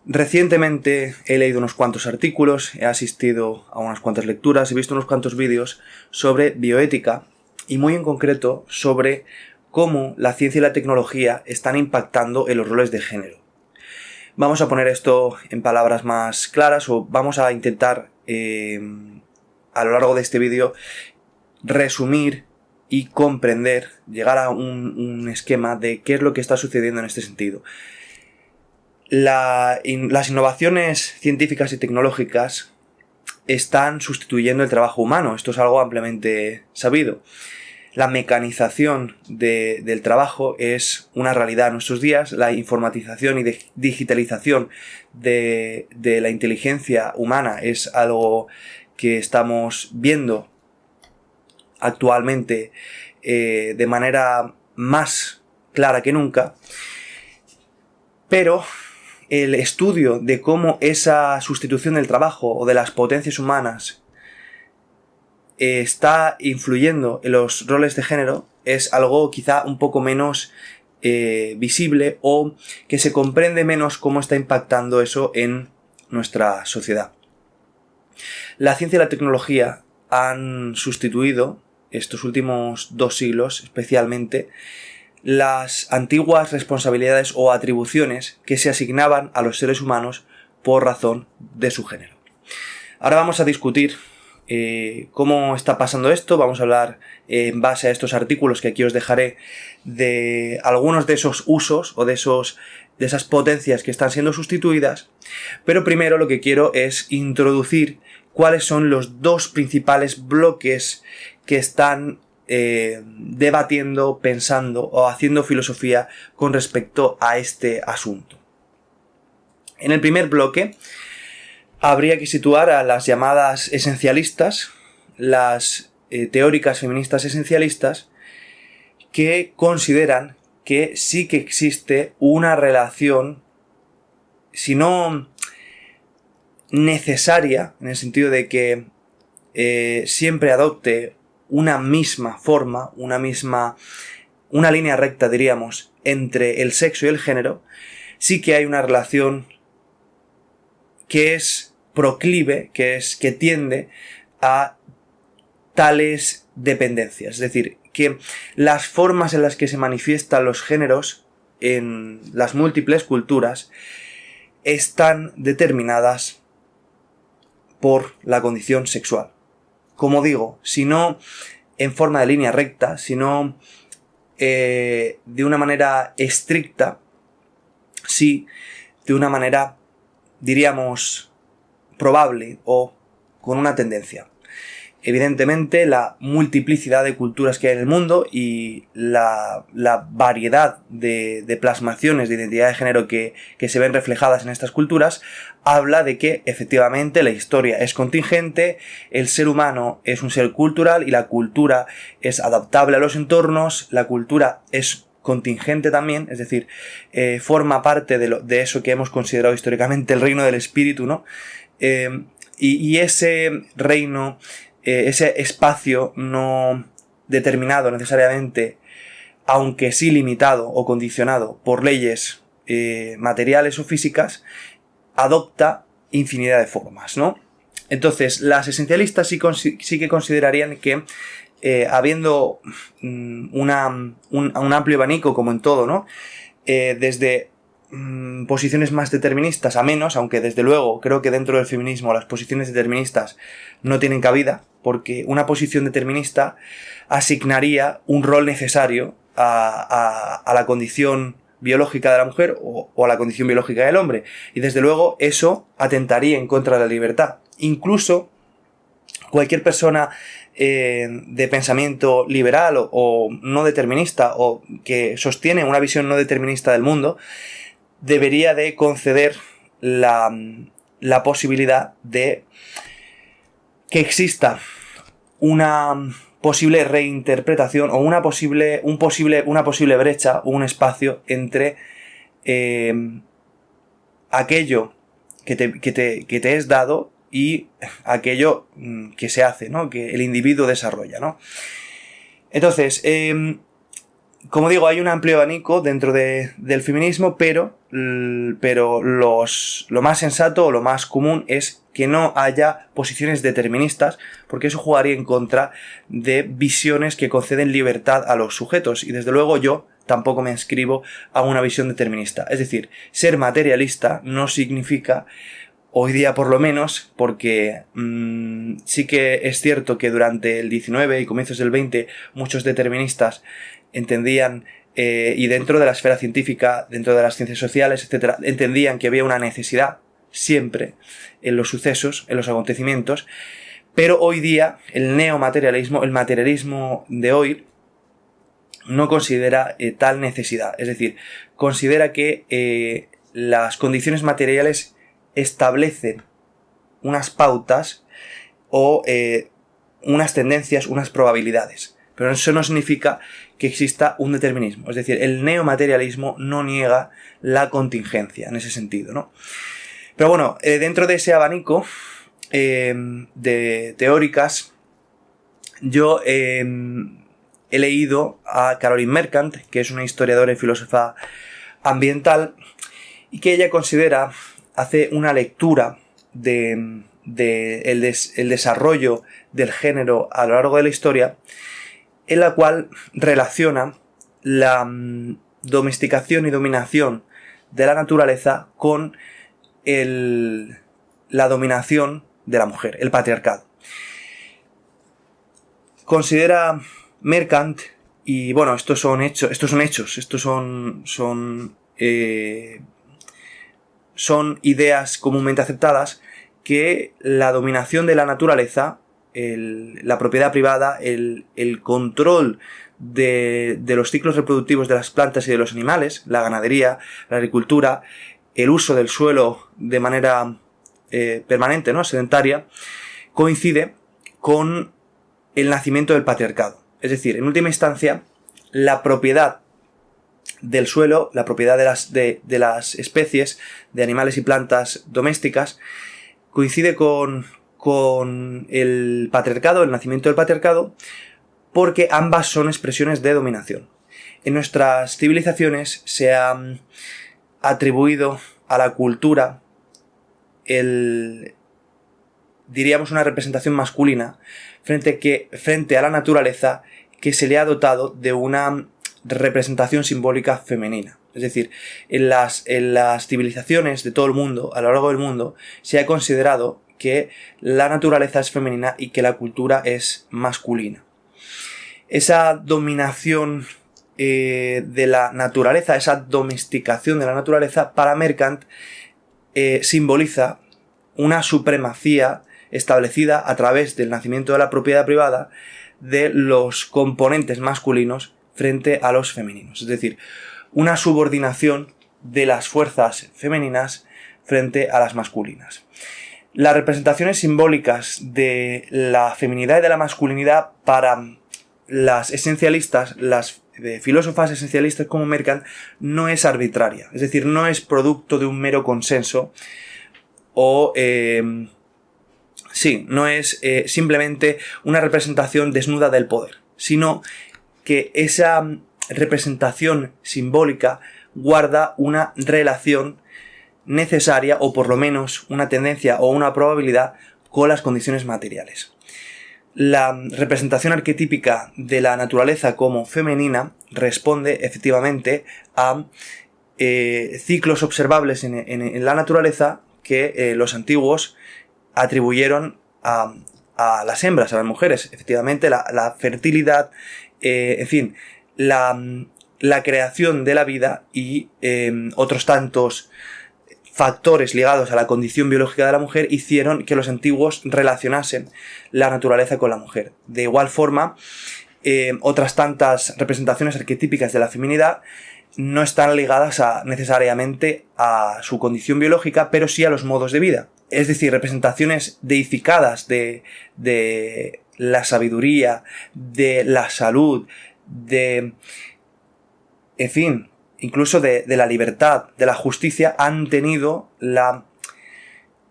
Recientemente he leído unos cuantos artículos, he asistido a unas cuantas lecturas, he visto unos cuantos vídeos sobre bioética y muy en concreto sobre cómo la ciencia y la tecnología están impactando en los roles de género. Vamos a poner esto en palabras más claras o vamos a intentar a lo largo de este vídeo resumir y comprender, llegar a un esquema de qué es lo que está sucediendo en este sentido. Las innovaciones científicas y tecnológicas están sustituyendo el trabajo humano, esto es algo ampliamente sabido. La mecanización del trabajo es una realidad en nuestros días, la informatización y digitalización de la inteligencia humana es algo que estamos viendo actualmente de manera más clara que nunca, pero el estudio de cómo esa sustitución del trabajo o de las potencias humanas está influyendo en los roles de género es algo quizá un poco menos visible o que se comprende menos cómo está impactando eso en nuestra sociedad. La ciencia y la tecnología han sustituido estos últimos 2 siglos especialmente las antiguas responsabilidades o atribuciones que se asignaban a los seres humanos por razón de su género. Ahora vamos a discutir cómo está pasando esto, vamos a hablar en base a estos artículos que aquí os dejaré de algunos de esos usos o de esas potencias que están siendo sustituidas, pero primero lo que quiero es introducir cuáles son los 2 principales bloques que están debatiendo, pensando o haciendo filosofía con respecto a este asunto. En el primer bloque habría que situar a las llamadas esencialistas, las teóricas feministas esencialistas, que consideran que sí que existe una relación, si no necesaria, en el sentido de que siempre adopte una misma forma, una línea recta, diríamos, entre el sexo y el género, sí que hay una relación que es proclive, que tiende a tales dependencias. Es decir, que las formas en las que se manifiestan los géneros en las múltiples culturas están determinadas por la condición sexual. Como digo, si no en forma de línea recta, sino de una manera estricta, sí de una manera, diríamos, probable o con una tendencia. Evidentemente, la multiplicidad de culturas que hay en el mundo y la variedad de plasmaciones de identidad de género que se ven reflejadas en estas culturas habla de que efectivamente la historia es contingente, el ser humano es un ser cultural y la cultura es adaptable a los entornos, la cultura es contingente también, es decir, forma parte de eso que hemos considerado históricamente el reino del espíritu, ¿no? Y ese reino, ese espacio no determinado necesariamente, aunque sí limitado o condicionado por leyes materiales o físicas, adopta infinidad de formas, ¿no? Entonces, las esencialistas sí que considerarían que habiendo un amplio abanico, como en todo, ¿no? Desde posiciones más deterministas a menos, aunque desde luego creo que dentro del feminismo las posiciones deterministas no tienen cabida, porque una posición determinista asignaría un rol necesario a la condición biológica de la mujer o a la condición biológica del hombre, y desde luego eso atentaría en contra de la libertad. Incluso cualquier persona de pensamiento liberal o no determinista o que sostiene una visión no determinista del mundo debería de conceder la posibilidad de que exista una posible reinterpretación o una posible brecha o un espacio entre aquello que te es dado y aquello que se hace, ¿no? Que el individuo desarrolla, ¿no? Entonces, como digo, hay un amplio abanico dentro del feminismo, pero pero lo más sensato o lo más común es que no haya posiciones deterministas, porque eso jugaría en contra de visiones que conceden libertad a los sujetos, y desde luego yo tampoco me inscribo a una visión determinista. Es decir, ser materialista no significa, hoy día por lo menos, porque sí que es cierto que durante el 19 y comienzos del 20 muchos deterministas entendían, y dentro de la esfera científica, dentro de las ciencias sociales, etcétera, entendían que había una necesidad siempre en los sucesos, en los acontecimientos, pero hoy día el neomaterialismo, el materialismo de hoy, no considera tal necesidad. Es decir, considera que las condiciones materiales establecen unas pautas o unas tendencias, unas probabilidades. Pero eso no significa que exista un determinismo. Es decir, el neomaterialismo no niega la contingencia en ese sentido, ¿no? Pero bueno, dentro de ese abanico de teóricas, yo he leído a Caroline Mercant, que es una historiadora y filósofa ambiental, y que ella considera, hace una lectura de el desarrollo del género a lo largo de la historia, en la cual relaciona la domesticación y dominación de la naturaleza con la dominación de la mujer, el patriarcado. Considera Mercant, y bueno, estos son ideas comúnmente aceptadas, que la dominación de la naturaleza, la propiedad privada, el control de los ciclos reproductivos de las plantas y de los animales, la ganadería, la agricultura, el uso del suelo de manera permanente, ¿no?, sedentaria, coincide con el nacimiento del patriarcado. Es decir, en última instancia, la propiedad del suelo, la propiedad de las especies, de animales y plantas domésticas, coincide con el patriarcado, el nacimiento del patriarcado, porque ambas son expresiones de dominación. En nuestras civilizaciones se ha atribuido a la cultura diríamos una representación masculina frente a la naturaleza, que se le ha dotado de una representación simbólica femenina. Es decir, en las civilizaciones de todo el mundo, a lo largo del mundo, se ha considerado que la naturaleza es femenina y que la cultura es masculina. Esa dominación de la naturaleza, esa domesticación de la naturaleza, para Mercant simboliza una supremacía establecida a través del nacimiento de la propiedad privada de los componentes masculinos frente a los femeninos. Es decir, una subordinación de las fuerzas femeninas frente a las masculinas. Las representaciones simbólicas de la feminidad y de la masculinidad para las esencialistas, las filósofas esencialistas como Mercant, no es arbitraria. Es decir, no es producto de un mero consenso o no es simplemente una representación desnuda del poder, sino que esa representación simbólica guarda una relación necesaria, o por lo menos una tendencia o una probabilidad, con las condiciones materiales. La representación arquetípica de la naturaleza como femenina responde efectivamente a ciclos observables en la naturaleza que los antiguos atribuyeron a las hembras, a las mujeres. Efectivamente, la fertilidad, en fin, la creación de la vida y otros tantos factores ligados a la condición biológica de la mujer hicieron que los antiguos relacionasen la naturaleza con la mujer. De igual forma, otras tantas representaciones arquetípicas de la feminidad no están ligadas necesariamente a su condición biológica, pero sí a los modos de vida. Es decir, representaciones deificadas de la sabiduría, de la salud, en fin, incluso de la libertad, de la justicia, han tenido la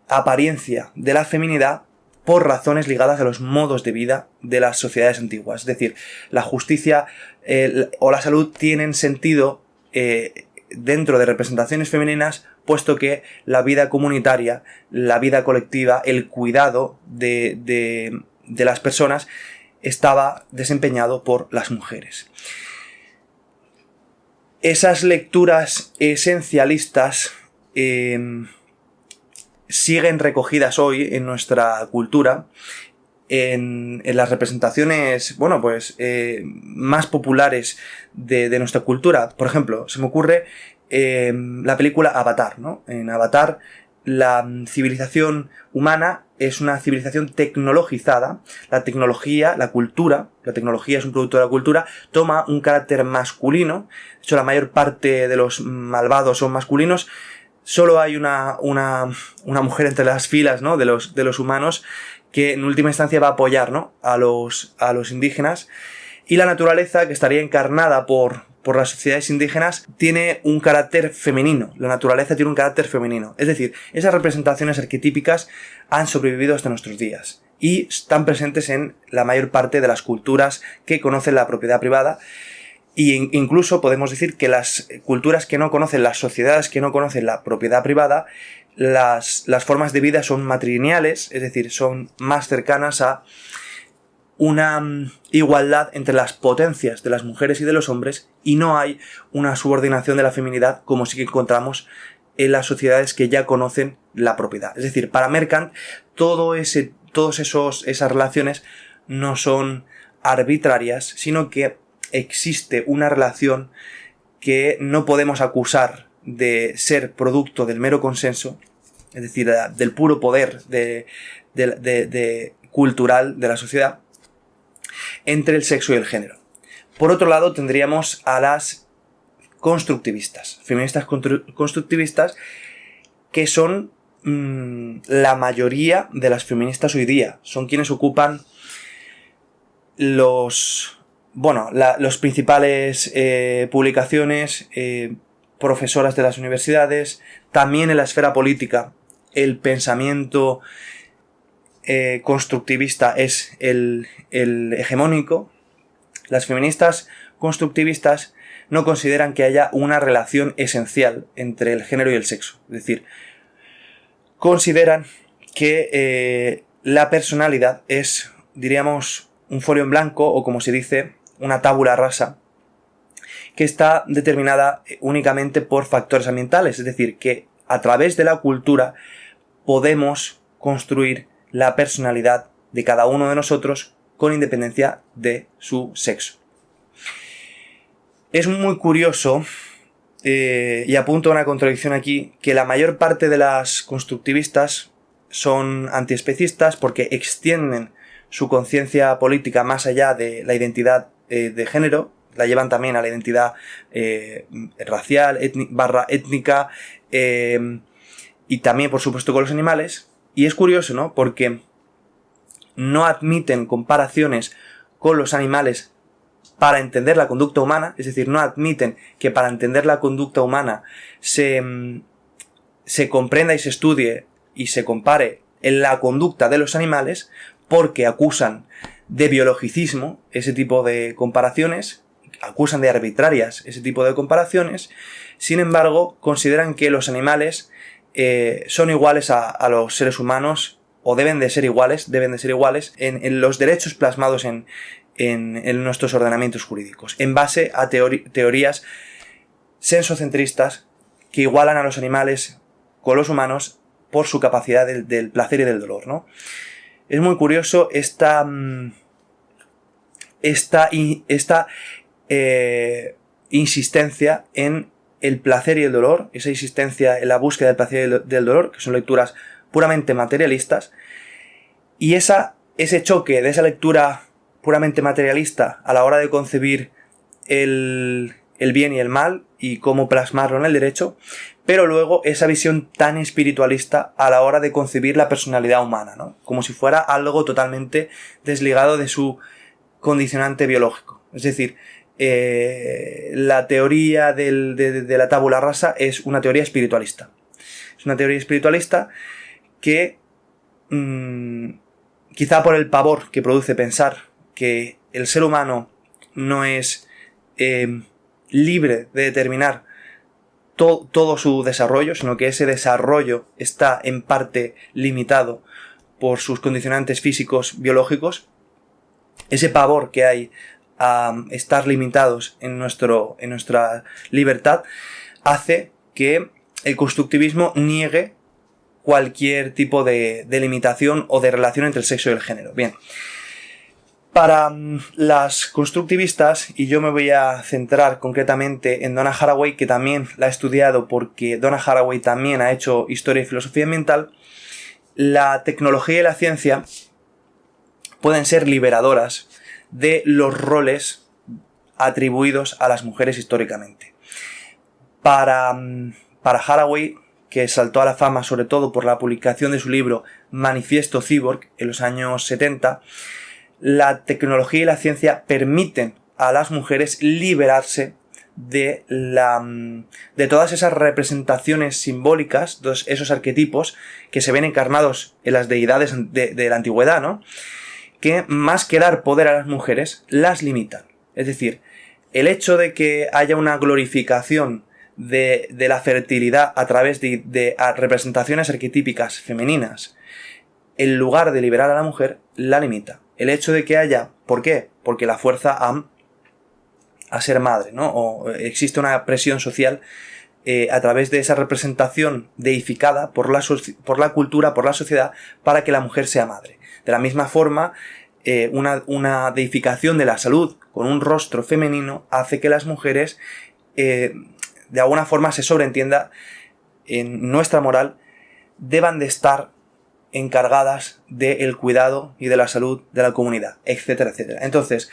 apariencia de la feminidad por razones ligadas a los modos de vida de las sociedades antiguas. Es decir, la justicia o la salud tienen sentido dentro de representaciones femeninas, puesto que la vida comunitaria, la vida colectiva, el cuidado de las personas estaba desempeñado por las mujeres. Esas lecturas esencialistas siguen recogidas hoy en nuestra cultura, en las representaciones, más populares de nuestra cultura. Por ejemplo, se me ocurre la película Avatar, ¿no? En Avatar, la civilización humana es una civilización tecnologizada. La tecnología, la tecnología es un producto de la cultura, toma un carácter masculino. De hecho, la mayor parte de los malvados son masculinos. Solo hay una mujer entre las filas, ¿no? de los humanos, que en última instancia va a apoyar, ¿no? a los indígenas. Y la naturaleza, que estaría encarnada por las sociedades indígenas, tiene un carácter femenino. La naturaleza tiene un carácter femenino. Es decir, esas representaciones arquetípicas han sobrevivido hasta nuestros días y están presentes en la mayor parte de las culturas que conocen la propiedad privada. Y incluso podemos decir que las culturas que no conocen, las sociedades que no conocen la propiedad privada, las formas de vida son matrilineales, es decir, son más cercanas a una igualdad entre las potencias de las mujeres y de los hombres, y no hay una subordinación de la feminidad como sí que encontramos en las sociedades que ya conocen la propiedad. Es decir, para Merkant, esas relaciones no son arbitrarias, sino que existe una relación que no podemos acusar de ser producto del mero consenso, es decir, del puro poder cultural de la sociedad, entre el sexo y el género. Por otro lado, tendríamos a las constructivistas, feministas constructivistas, que son la mayoría de las feministas hoy día. Son quienes ocupan los principales publicaciones, profesoras de las universidades. También en la esfera política el pensamiento constructivista es el hegemónico. Las feministas constructivistas no consideran que haya una relación esencial entre el género y el sexo. Es decir, consideran que la personalidad es, diríamos, un folio en blanco, o como se dice, una tabula rasa, que está determinada únicamente por factores ambientales. Es decir, que a través de la cultura podemos construir la personalidad de cada uno de nosotros con independencia de su sexo. Es muy curioso, y apunto a una contradicción aquí, que la mayor parte de las constructivistas son antiespecistas porque extienden su conciencia política más allá de la identidad de género, la llevan también a la identidad racial, étnica, y también, por supuesto, con los animales. Y es curioso, ¿no? Porque no admiten comparaciones con los animales para entender la conducta humana, es decir, no admiten que para entender la conducta humana se comprenda y se estudie y se compare en la conducta de los animales, porque acusan de biologicismo ese tipo de comparaciones, acusan de arbitrarias ese tipo de comparaciones. Sin embargo, consideran que los animales son iguales a los seres humanos, o deben de ser iguales en los derechos plasmados en nuestros ordenamientos jurídicos, en base a teorías sensocentristas que igualan a los animales con los humanos por su capacidad del placer y del dolor, ¿no? Es muy curioso esta insistencia en el placer y el dolor, esa insistencia en la búsqueda del placer y del dolor, que son lecturas puramente materialistas, y ese choque de esa lectura puramente materialista a la hora de concebir el bien y el mal y cómo plasmarlo en el derecho, pero luego esa visión tan espiritualista a la hora de concebir la personalidad humana, ¿no? Como si fuera algo totalmente desligado de su condicionante biológico. Es decir, la teoría de la tabula rasa es una teoría espiritualista. Es una teoría espiritualista que, quizá por el pavor que produce pensar que el ser humano no es libre de determinar todo su desarrollo, sino que ese desarrollo está en parte limitado por sus condicionantes físicos biológicos. Ese pavor que hay a estar limitados en nuestra libertad hace que el constructivismo niegue cualquier tipo de limitación o de relación entre el sexo y el género. Bien. Para las constructivistas, y yo me voy a centrar concretamente en Donna Haraway, que también la he estudiado porque Donna Haraway también ha hecho historia y filosofía ambiental, la tecnología y la ciencia pueden ser liberadoras de los roles atribuidos a las mujeres históricamente. Para Haraway, que saltó a la fama sobre todo por la publicación de su libro Manifiesto Cyborg en los años 70, la tecnología y la ciencia permiten a las mujeres liberarse de todas esas representaciones simbólicas, todos esos arquetipos que se ven encarnados en las deidades de la antigüedad, ¿no? Que más que dar poder a las mujeres, las limitan. Es decir, el hecho de que haya una glorificación de la fertilidad a través de representaciones arquetípicas femeninas, en lugar de liberar a la mujer, la limita. El hecho de que haya... ¿Por qué? Porque la fuerza a ser madre, ¿no? O existe una presión social a través de esa representación deificada por la cultura, por la sociedad, para que la mujer sea madre. De la misma forma, una deificación de la salud con un rostro femenino hace que las mujeres, de alguna forma se sobreentienda en nuestra moral, deban de estar encargadas del cuidado y de la salud de la comunidad, etcétera, etcétera. Entonces,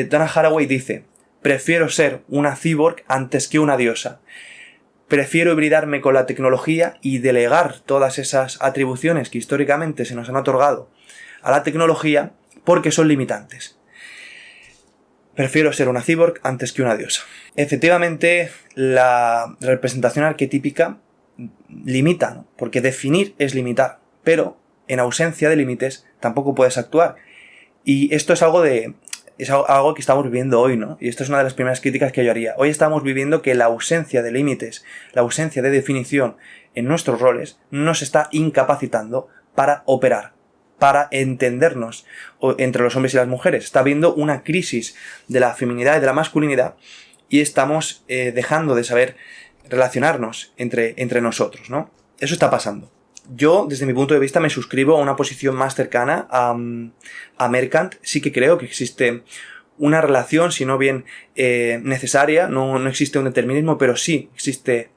Donna Haraway dice: prefiero ser una cyborg antes que una diosa. Prefiero hibridarme con la tecnología y delegar todas esas atribuciones que históricamente se nos han otorgado a la tecnología porque son limitantes. Prefiero ser una cyborg antes que una diosa. Efectivamente, la representación arquetípica limita, ¿no? Porque definir es limitar. Pero en ausencia de límites tampoco puedes actuar. Y esto es algo que estamos viviendo hoy, ¿no? Y esto es una de las primeras críticas que yo haría. Hoy estamos viviendo que la ausencia de límites, la ausencia de definición en nuestros roles nos está incapacitando para operar, para entendernos entre los hombres y las mujeres. Está habiendo una crisis de la feminidad y de la masculinidad y estamos dejando de saber relacionarnos entre nosotros, ¿no? Eso está pasando. Yo, desde mi punto de vista, me suscribo a una posición más cercana a Merkant. Sí que creo que existe una relación, si no bien necesaria, no existe un determinismo, pero sí existe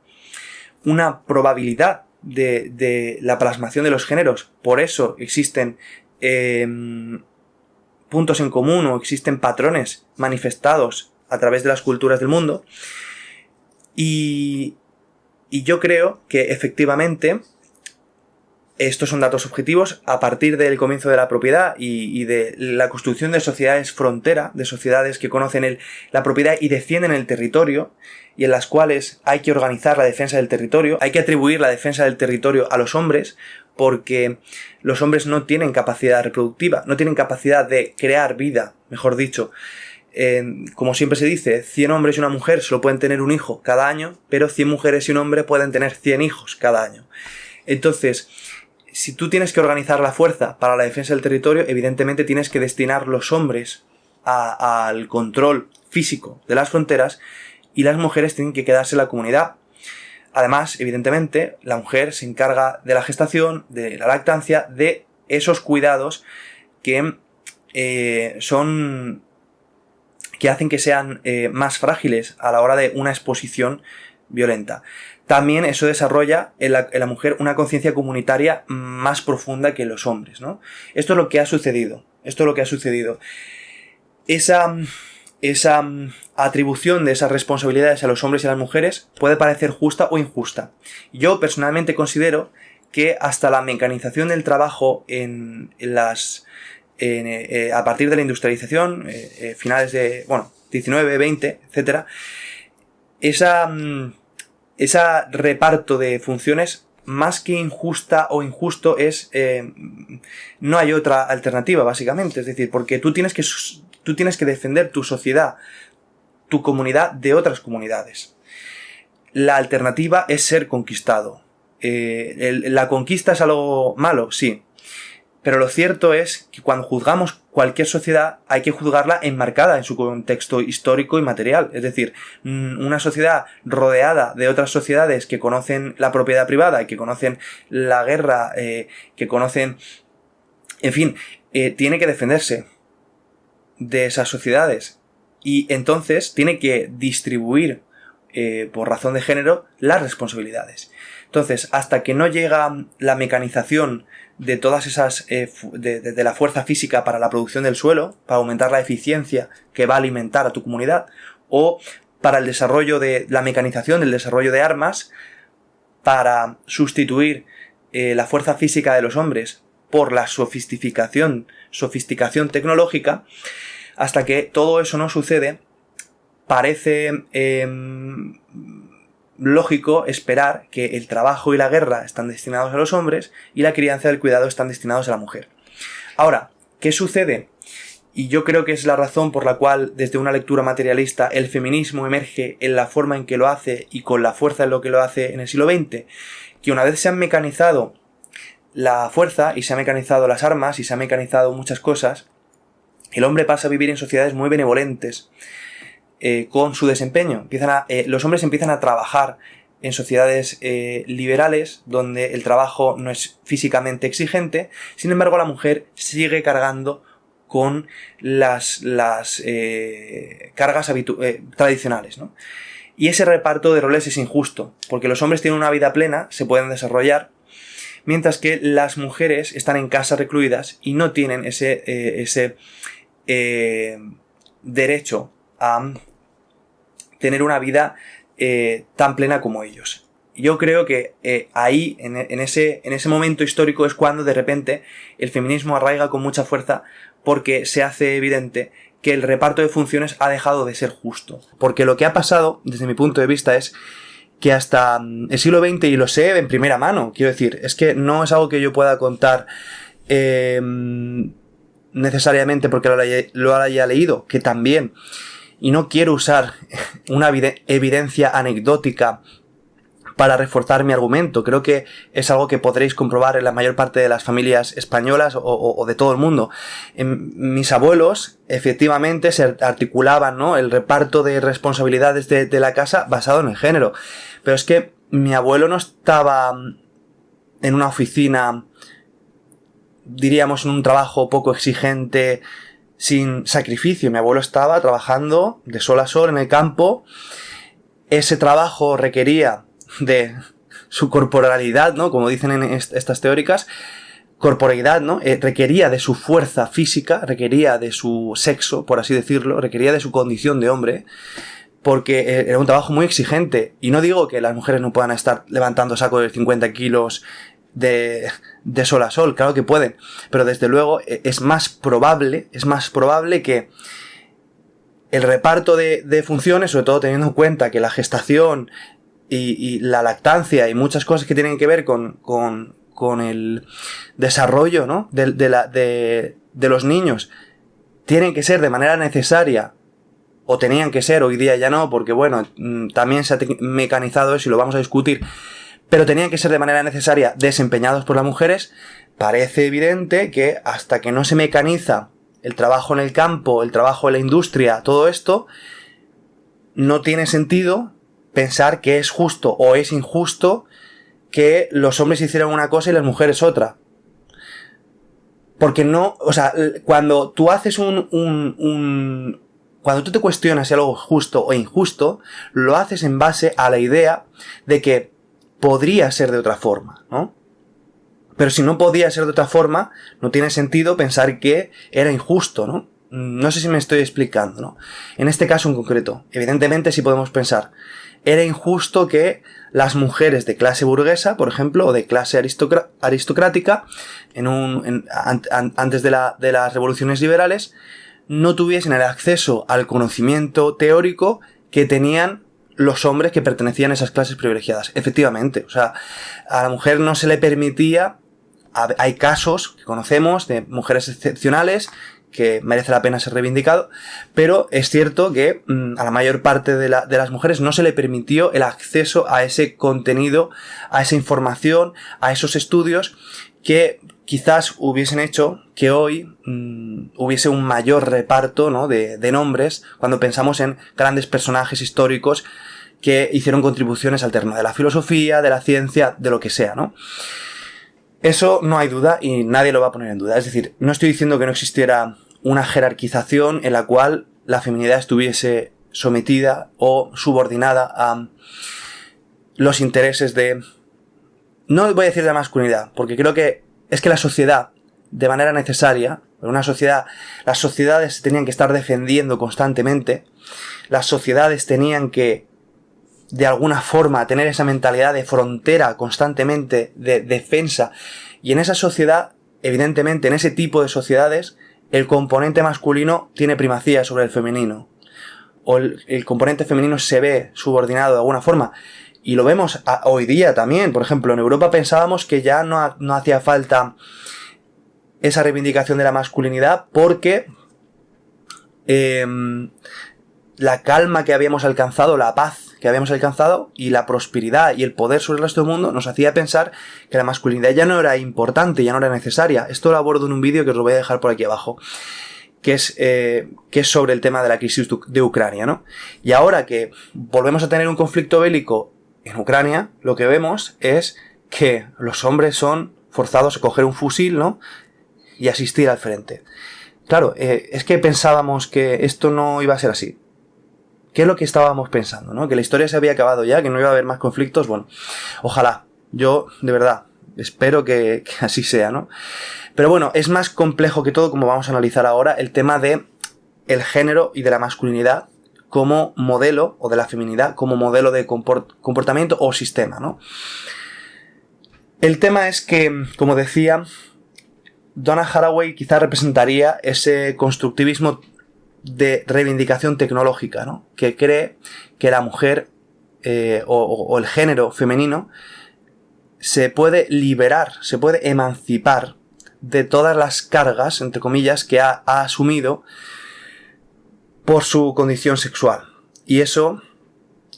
una probabilidad de la plasmación de los géneros. Por eso existen puntos en común o existen patrones manifestados a través de las culturas del mundo. Y yo creo que efectivamente estos son datos objetivos a partir del comienzo de la propiedad y de la construcción de sociedades frontera, de sociedades que conocen la propiedad y defienden el territorio, y en las cuales hay que organizar la defensa del territorio, hay que atribuir la defensa del territorio a los hombres, porque los hombres no tienen capacidad reproductiva, no tienen capacidad de crear vida, mejor dicho. Como siempre se dice, 100 hombres y una mujer solo pueden tener un hijo cada año, pero 100 mujeres y un hombre pueden tener 100 hijos cada año. Entonces, si tú tienes que organizar la fuerza para la defensa del territorio, evidentemente tienes que destinar los hombres al control físico de las fronteras y las mujeres tienen que quedarse en la comunidad. Además, evidentemente, la mujer se encarga de la gestación, de la lactancia, de esos cuidados que hacen que sean más frágiles a la hora de una exposición violenta. También eso desarrolla en la mujer una conciencia comunitaria más profunda que los hombres, ¿no? Esto es lo que ha sucedido. Esa atribución de esas responsabilidades a los hombres y a las mujeres puede parecer justa o injusta. Yo personalmente considero que hasta la mecanización del trabajo a partir de la industrialización, finales de, 19, 20, etcétera, ese reparto de funciones, más que injusta o injusto, no hay otra alternativa, básicamente. Es decir, porque tú tienes que defender tu sociedad, tu comunidad de otras comunidades. la alternativa es ser conquistado. ¿La conquista es algo malo? Sí. Pero lo cierto es que cuando juzgamos cualquier sociedad hay que juzgarla enmarcada en su contexto histórico y material. Es decir, una sociedad rodeada de otras sociedades que conocen la propiedad privada y que conocen la guerra, que conocen... En fin, tiene que defenderse de esas sociedades. Y entonces tiene que distribuir, por razón de género, las responsabilidades. Entonces, hasta que no llega la mecanización de todas esas, de la fuerza física para la producción del suelo, para aumentar la eficiencia que va a alimentar a tu comunidad, o para el desarrollo de la mecanización, del desarrollo de armas, para sustituir la fuerza física de los hombres por la sofisticación tecnológica, hasta que todo eso no sucede, parece lógico esperar que el trabajo y la guerra están destinados a los hombres y la crianza y el cuidado están destinados a la mujer. Ahora, ¿qué sucede? Y yo creo que es la razón por la cual, desde una lectura materialista, el feminismo emerge en la forma en que lo hace y con la fuerza en lo que lo hace en el siglo XX, que una vez se han mecanizado la fuerza y se han mecanizado las armas y se han mecanizado muchas cosas, el hombre pasa a vivir en sociedades muy benevolentes con su desempeño. Los hombres empiezan a trabajar en sociedades liberales donde el trabajo no es físicamente exigente. Sin embargo, la mujer sigue cargando con las cargas tradicionales, ¿no? Y ese reparto de roles es injusto, porque los hombres tienen una vida plena, se pueden desarrollar, mientras que las mujeres están en casa recluidas y no tienen ese derecho a tener una vida tan plena como ellos. Yo creo que ahí, en ese momento histórico, es cuando de repente el feminismo arraiga con mucha fuerza, porque se hace evidente que el reparto de funciones ha dejado de ser justo. Porque lo que ha pasado, desde mi punto de vista, es que hasta el siglo XX, y lo sé en primera mano, quiero decir, es que no es algo que yo pueda contar necesariamente porque lo haya leído, que también, y no quiero usar una evidencia anecdótica para reforzar mi argumento. Creo que es algo que podréis comprobar en la mayor parte de las familias españolas o de todo el mundo. Mis abuelos, efectivamente, se articulaban, ¿no?, el reparto de responsabilidades de la casa basado en el género. Pero es que mi abuelo no estaba en una oficina, diríamos, en un trabajo poco exigente, sin sacrificio. Mi abuelo estaba trabajando de sol a sol en el campo. Ese trabajo requería de su corporalidad, ¿no?, como dicen en estas teóricas, corporeidad, ¿no?, requería de su fuerza física, requería de su sexo, por así decirlo, requería de su condición de hombre, porque era un trabajo muy exigente. Y no digo que las mujeres no puedan estar levantando sacos de 50 kilos de sol a sol, claro que pueden, pero desde luego es más probable que el reparto de funciones, sobre todo teniendo en cuenta que la gestación y la lactancia y muchas cosas que tienen que ver con el desarrollo, ¿no?, de los niños, tienen que ser de manera necesaria, o tenían que ser, hoy día ya no, porque bueno, también se ha mecanizado eso y lo vamos a discutir, pero tenían que ser de manera necesaria desempeñados por las mujeres. Parece evidente que hasta que no se mecaniza el trabajo en el campo, el trabajo en la industria, todo esto, no tiene sentido pensar que es justo o es injusto que los hombres hicieran una cosa y las mujeres otra. Porque no, o sea, cuando tú haces cuando tú te cuestionas si algo es justo o injusto, lo haces en base a la idea de que podría ser de otra forma, ¿no? Pero si no podía ser de otra forma, no tiene sentido pensar que era injusto, ¿no? No sé si me estoy explicando, ¿no? En este caso en concreto, evidentemente sí podemos pensar, era injusto que las mujeres de clase burguesa, por ejemplo, o de clase aristocrática, antes de las revoluciones liberales, no tuviesen el acceso al conocimiento teórico que tenían los hombres que pertenecían a esas clases privilegiadas. Efectivamente, o sea, a la mujer no se le permitía. Hay casos que conocemos de mujeres excepcionales que merece la pena ser reivindicado, pero es cierto que a la mayor parte de las mujeres no se le permitió el acceso a ese contenido, a esa información, a esos estudios que quizás hubiesen hecho que hoy hubiese un mayor reparto, ¿no?, de nombres cuando pensamos en grandes personajes históricos que hicieron contribuciones al terreno de la filosofía, de la ciencia, de lo que sea, ¿no? Eso no hay duda y nadie lo va a poner en duda. Es decir, no estoy diciendo que no existiera una jerarquización en la cual la feminidad estuviese sometida o subordinada a los intereses de... No voy a decir de la masculinidad, porque creo que es que la sociedad, de manera necesaria, las sociedades se tenían que estar defendiendo constantemente, las sociedades tenían que de alguna forma tener esa mentalidad de frontera constantemente, de defensa, y en esa sociedad, evidentemente, en ese tipo de sociedades, el componente masculino tiene primacía sobre el femenino, o el componente femenino se ve subordinado de alguna forma, y lo vemos hoy día también. Por ejemplo, en Europa pensábamos que ya no hacía falta esa reivindicación de la masculinidad porque la calma que habíamos alcanzado, la paz que habíamos alcanzado y la prosperidad y el poder sobre el resto del mundo nos hacía pensar que la masculinidad ya no era importante, ya no era necesaria. Esto lo abordo en un vídeo que os lo voy a dejar por aquí abajo, que es sobre el tema de la crisis de Ucrania, ¿no? Y ahora que volvemos a tener un conflicto bélico en Ucrania, lo que vemos es que los hombres son forzados a coger un fusil, ¿no?, y asistir al frente. Claro, es que pensábamos que esto no iba a ser así. ¿Qué es lo que estábamos pensando, no? Que la historia se había acabado ya, que no iba a haber más conflictos. Bueno, ojalá. Yo, de verdad, espero que así sea, ¿no? Pero bueno, es más complejo que todo, como vamos a analizar ahora, el tema de el género y de la masculinidad como modelo, o de la feminidad como modelo de comportamiento o sistema, ¿no? El tema es que, como decía, Donna Haraway quizá representaría ese constructivismo de reivindicación tecnológica, ¿no?, que cree que la mujer o el género femenino se puede liberar, se puede emancipar de todas las cargas, entre comillas, que ha asumido por su condición sexual. Y eso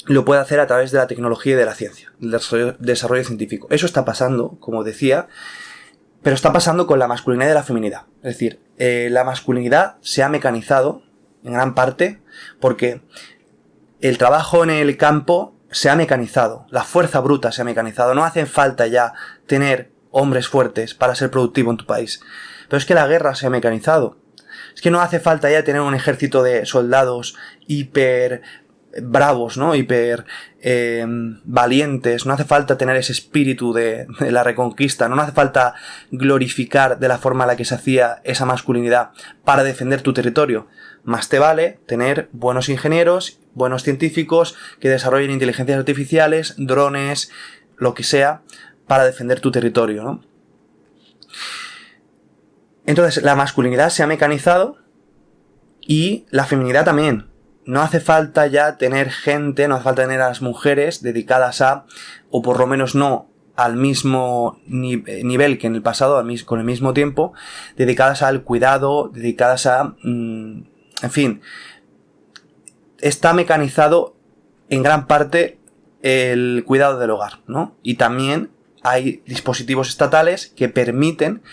lo puede hacer a través de la tecnología y de la ciencia, del desarrollo científico. Eso está pasando, como decía, pero está pasando con la masculinidad y la feminidad. Es decir, la masculinidad se ha mecanizado en gran parte porque el trabajo en el campo se ha mecanizado, la fuerza bruta se ha mecanizado, no hace falta ya tener hombres fuertes para ser productivo en tu país. Pero es que la guerra se ha mecanizado, es que no hace falta ya tener un ejército de soldados hiper bravos, ¿no?, hiper valientes, no hace falta tener ese espíritu de la reconquista, no hace falta glorificar de la forma en la que se hacía esa masculinidad para defender tu territorio. Más te vale tener buenos ingenieros, buenos científicos que desarrollen inteligencias artificiales, drones, lo que sea, para defender tu territorio, ¿no? Entonces, la masculinidad se ha mecanizado y la feminidad también. No hace falta ya tener gente, no hace falta tener a las mujeres dedicadas a, o por lo menos no al mismo nivel que en el pasado, con el mismo tiempo, dedicadas al cuidado, dedicadas a... en fin, está mecanizado en gran parte el cuidado del hogar, ¿no? Y también hay dispositivos estatales que permiten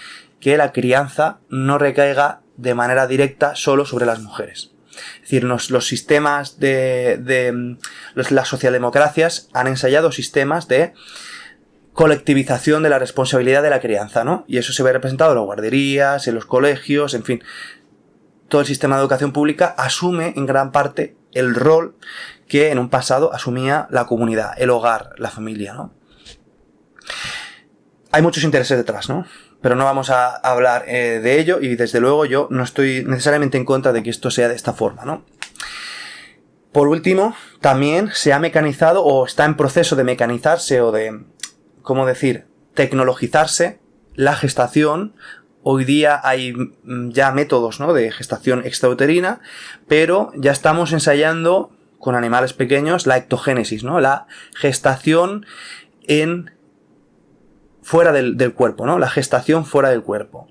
que la crianza no recaiga de manera directa solo sobre las mujeres. Es decir, los sistemas las socialdemocracias han ensayado sistemas de colectivización de la responsabilidad de la crianza, ¿no? Y eso se ve representado en las guarderías, en los colegios, en fin. Todo el sistema de educación pública asume en gran parte el rol que en un pasado asumía la comunidad, el hogar, la familia, ¿no? Hay muchos intereses detrás, ¿no? Pero no vamos a hablar de ello y desde luego yo no estoy necesariamente en contra de que esto sea de esta forma, ¿no? Por último, también se ha mecanizado o está en proceso de mecanizarse o de, ¿cómo decir?, tecnologizarse la gestación. Hoy día hay ya métodos, ¿no?, de gestación extrauterina, pero ya estamos ensayando con animales pequeños la ectogénesis, ¿no?, la gestación fuera del cuerpo, ¿no?, la gestación fuera del cuerpo.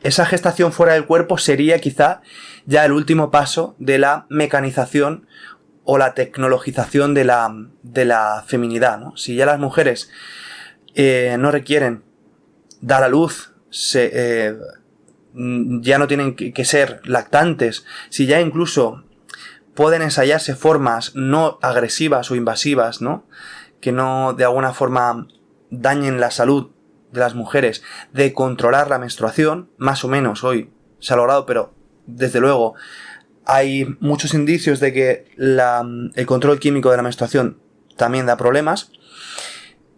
esa gestación fuera del cuerpo sería quizá ya el último paso de la mecanización o la tecnologización de la feminidad, ¿no? Si ya las mujeres no requieren dar a luz, ya no tienen que ser lactantes, si ya incluso pueden ensayarse formas no agresivas o invasivas, ¿no? Que no de alguna forma dañen la salud de las mujeres, de controlar la menstruación, más o menos hoy se ha logrado, pero desde luego hay muchos indicios de que el control químico de la menstruación también da problemas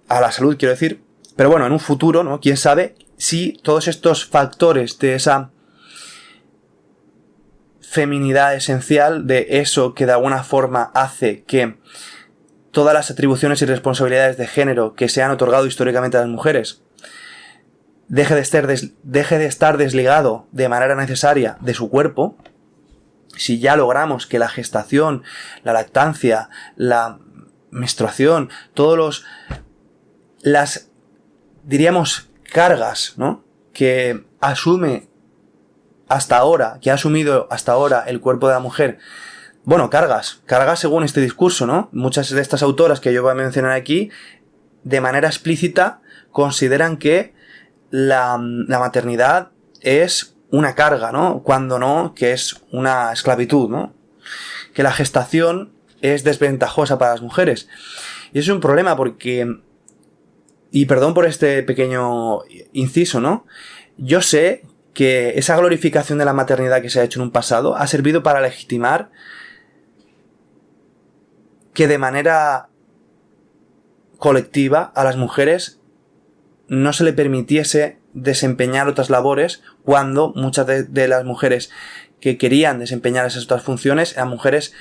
a la salud, quiero decir. Pero bueno, en un futuro, ¿no? Quién sabe si todos estos factores de esa feminidad esencial, de eso que de alguna forma hace que todas las atribuciones y responsabilidades de género que se han otorgado históricamente a las mujeres deje de estar desligado de manera necesaria de su cuerpo. Si ya logramos que la gestación, la lactancia, la menstruación, las, diríamos, cargas, ¿no? que ha asumido hasta ahora el cuerpo de la mujer. Bueno, cargas según este discurso, ¿no? Muchas de estas autoras que yo voy a mencionar aquí, de manera explícita, consideran que la maternidad es una carga, ¿no? Cuando no, que es una esclavitud, ¿no? Que la gestación es desventajosa para las mujeres. Y es un problema porque, y perdón por este pequeño inciso, ¿no? Yo sé que esa glorificación de la maternidad que se ha hecho en un pasado ha servido para legitimar que de manera colectiva a las mujeres no se le permitiese desempeñar otras labores, cuando muchas de las mujeres que querían desempeñar esas otras funciones eran mujeres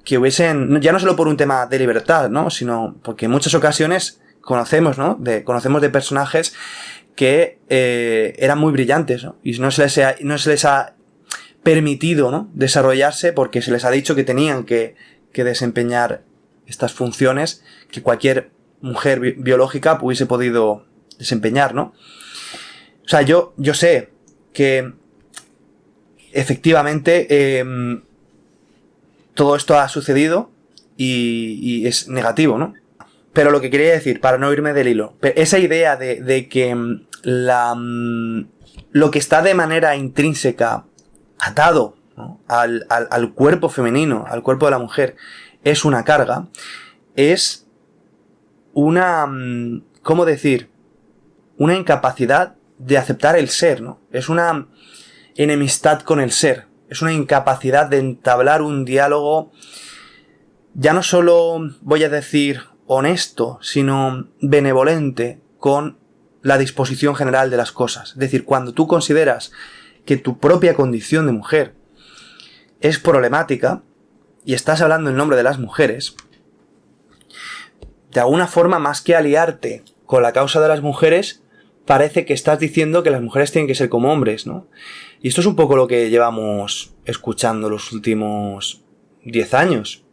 que hubiesen, ya no solo por un tema de libertad, ¿no? Sino porque en muchas ocasiones conocemos de personajes que eran muy brillantes, ¿no? Y no se les ha permitido, ¿no? desarrollarse, porque se les ha dicho que tenían que desempeñar estas funciones que cualquier mujer biológica hubiese podido desempeñar, ¿no? O sea, yo sé que efectivamente todo esto ha sucedido y es negativo, ¿no? Pero lo que quería decir, para no irme del hilo, esa idea de que lo que está de manera intrínseca atado, ¿no? al cuerpo femenino, al cuerpo de la mujer, es una carga, es una, ¿cómo decir? Una incapacidad de aceptar el ser, ¿no? Es una enemistad con el ser, es una incapacidad de entablar un diálogo, ya no solo, voy a decir, honesto, sino benevolente con la disposición general de las cosas. Es decir, cuando tú consideras que tu propia condición de mujer es problemática y estás hablando en nombre de las mujeres, de alguna forma, más que aliarte con la causa de las mujeres, parece que estás diciendo que las mujeres tienen que ser como hombres, ¿no? Y esto es un poco lo que llevamos escuchando los últimos 10 años.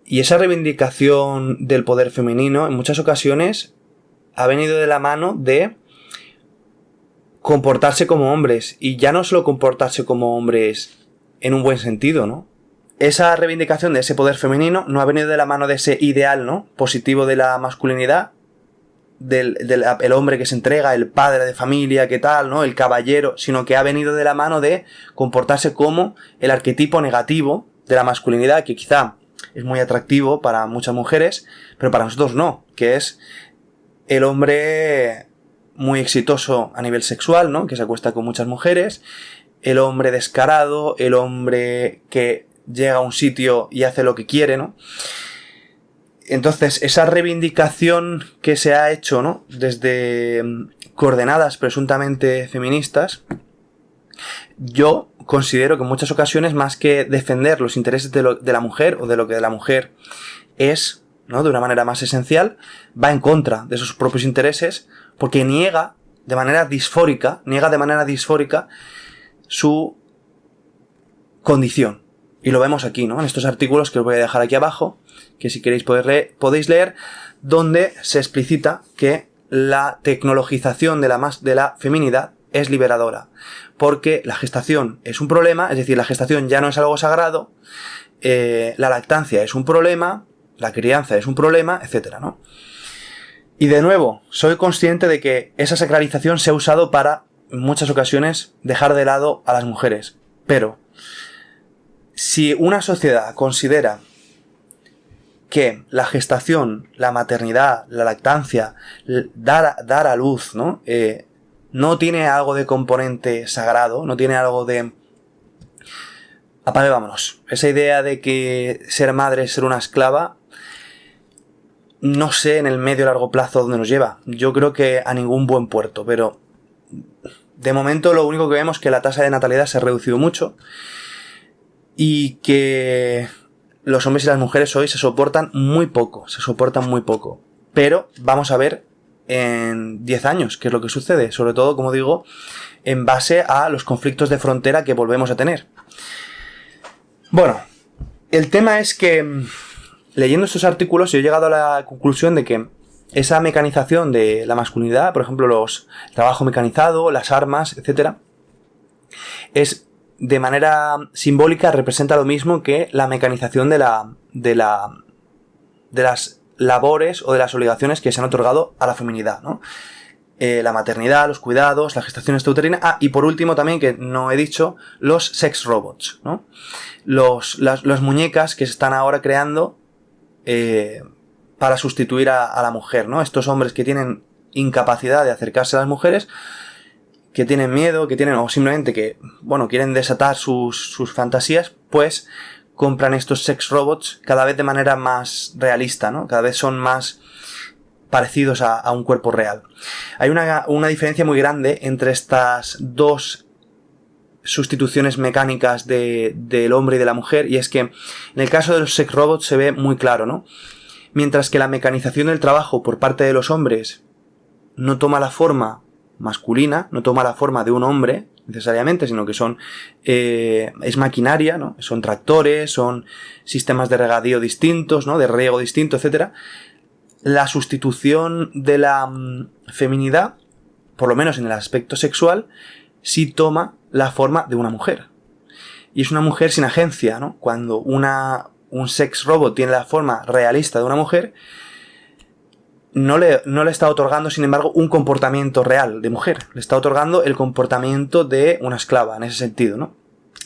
Y esa reivindicación del poder femenino, en muchas ocasiones, ha venido de la mano de comportarse como hombres. Y ya no solo comportarse como hombres en un buen sentido, ¿no? Esa reivindicación de ese poder femenino no ha venido de la mano de ese ideal, ¿no? positivo de la masculinidad, el hombre que se entrega, el padre de familia, ¿qué tal?, ¿no? El caballero, sino que ha venido de la mano de comportarse como el arquetipo negativo de la masculinidad, que quizá es muy atractivo para muchas mujeres, pero para nosotros no, que es el hombre muy exitoso a nivel sexual, ¿no? Que se acuesta con muchas mujeres, el hombre descarado, el hombre que llega a un sitio y hace lo que quiere, ¿no? Entonces, esa reivindicación que se ha hecho, ¿no? desde coordenadas presuntamente feministas, yo considero que en muchas ocasiones, más que defender los intereses de la mujer, o de lo que la mujer es, ¿no? de una manera más esencial, va en contra de sus propios intereses, porque niega de manera disfórica su condición. Y lo vemos aquí, ¿no? En estos artículos que os voy a dejar aquí abajo, que si queréis podéis leer, donde se explicita que la tecnologización de la feminidad es liberadora. Porque la gestación es un problema, es decir, la gestación ya no es algo sagrado, la lactancia es un problema, la crianza es un problema, etcétera, ¿no? Y de nuevo, soy consciente de que esa sacralización se ha usado para, en muchas ocasiones, dejar de lado a las mujeres. Pero, si una sociedad considera que la gestación, la maternidad, la lactancia, dar a luz, ¿no? No tiene algo de componente sagrado, no tiene algo de... Apague, vámonos. Esa idea de que ser madre es ser una esclava, no sé en el medio y largo plazo dónde nos lleva. Yo creo que a ningún buen puerto, pero de momento lo único que vemos es que la tasa de natalidad se ha reducido mucho y que los hombres y las mujeres hoy se soportan muy poco. Pero vamos a ver en 10 años qué es lo que sucede, sobre todo, como digo, en base a los conflictos de frontera que volvemos a tener. Bueno, el tema es que leyendo estos artículos yo he llegado a la conclusión de que esa mecanización de la masculinidad, por ejemplo, el trabajo mecanizado, las armas, etcétera, es de manera simbólica representa lo mismo que la mecanización de las labores o de las obligaciones que se han otorgado a la feminidad, ¿no? La maternidad, los cuidados, la gestación extrauterina. Y por último también, que no he dicho, los sex robots, ¿no? Las muñecas que se están ahora creando para sustituir a la mujer, ¿no? Estos hombres que tienen incapacidad de acercarse a las mujeres, que tienen miedo, o simplemente que, quieren desatar sus fantasías, pues compran estos sex robots cada vez de manera más realista, ¿no? Cada vez son más parecidos a un cuerpo real. Hay una diferencia muy grande entre estas dos sustituciones mecánicas del hombre y de la mujer, y es que en el caso de los sex robots se ve muy claro, ¿no? Mientras que la mecanización del trabajo por parte de los hombres no toma la forma masculina, no toma la forma de un hombre necesariamente, sino que es maquinaria, ¿no? Son tractores, son sistemas de regadío distintos, ¿no? De riego distinto, etcétera. La sustitución de la feminidad, por lo menos en el aspecto sexual, sí toma la forma de una mujer. Y es una mujer sin agencia, ¿no? Cuando un sex robot tiene la forma realista de una mujer, no le está otorgando, sin embargo, un comportamiento real de mujer. Le está otorgando el comportamiento de una esclava, en ese sentido, ¿no?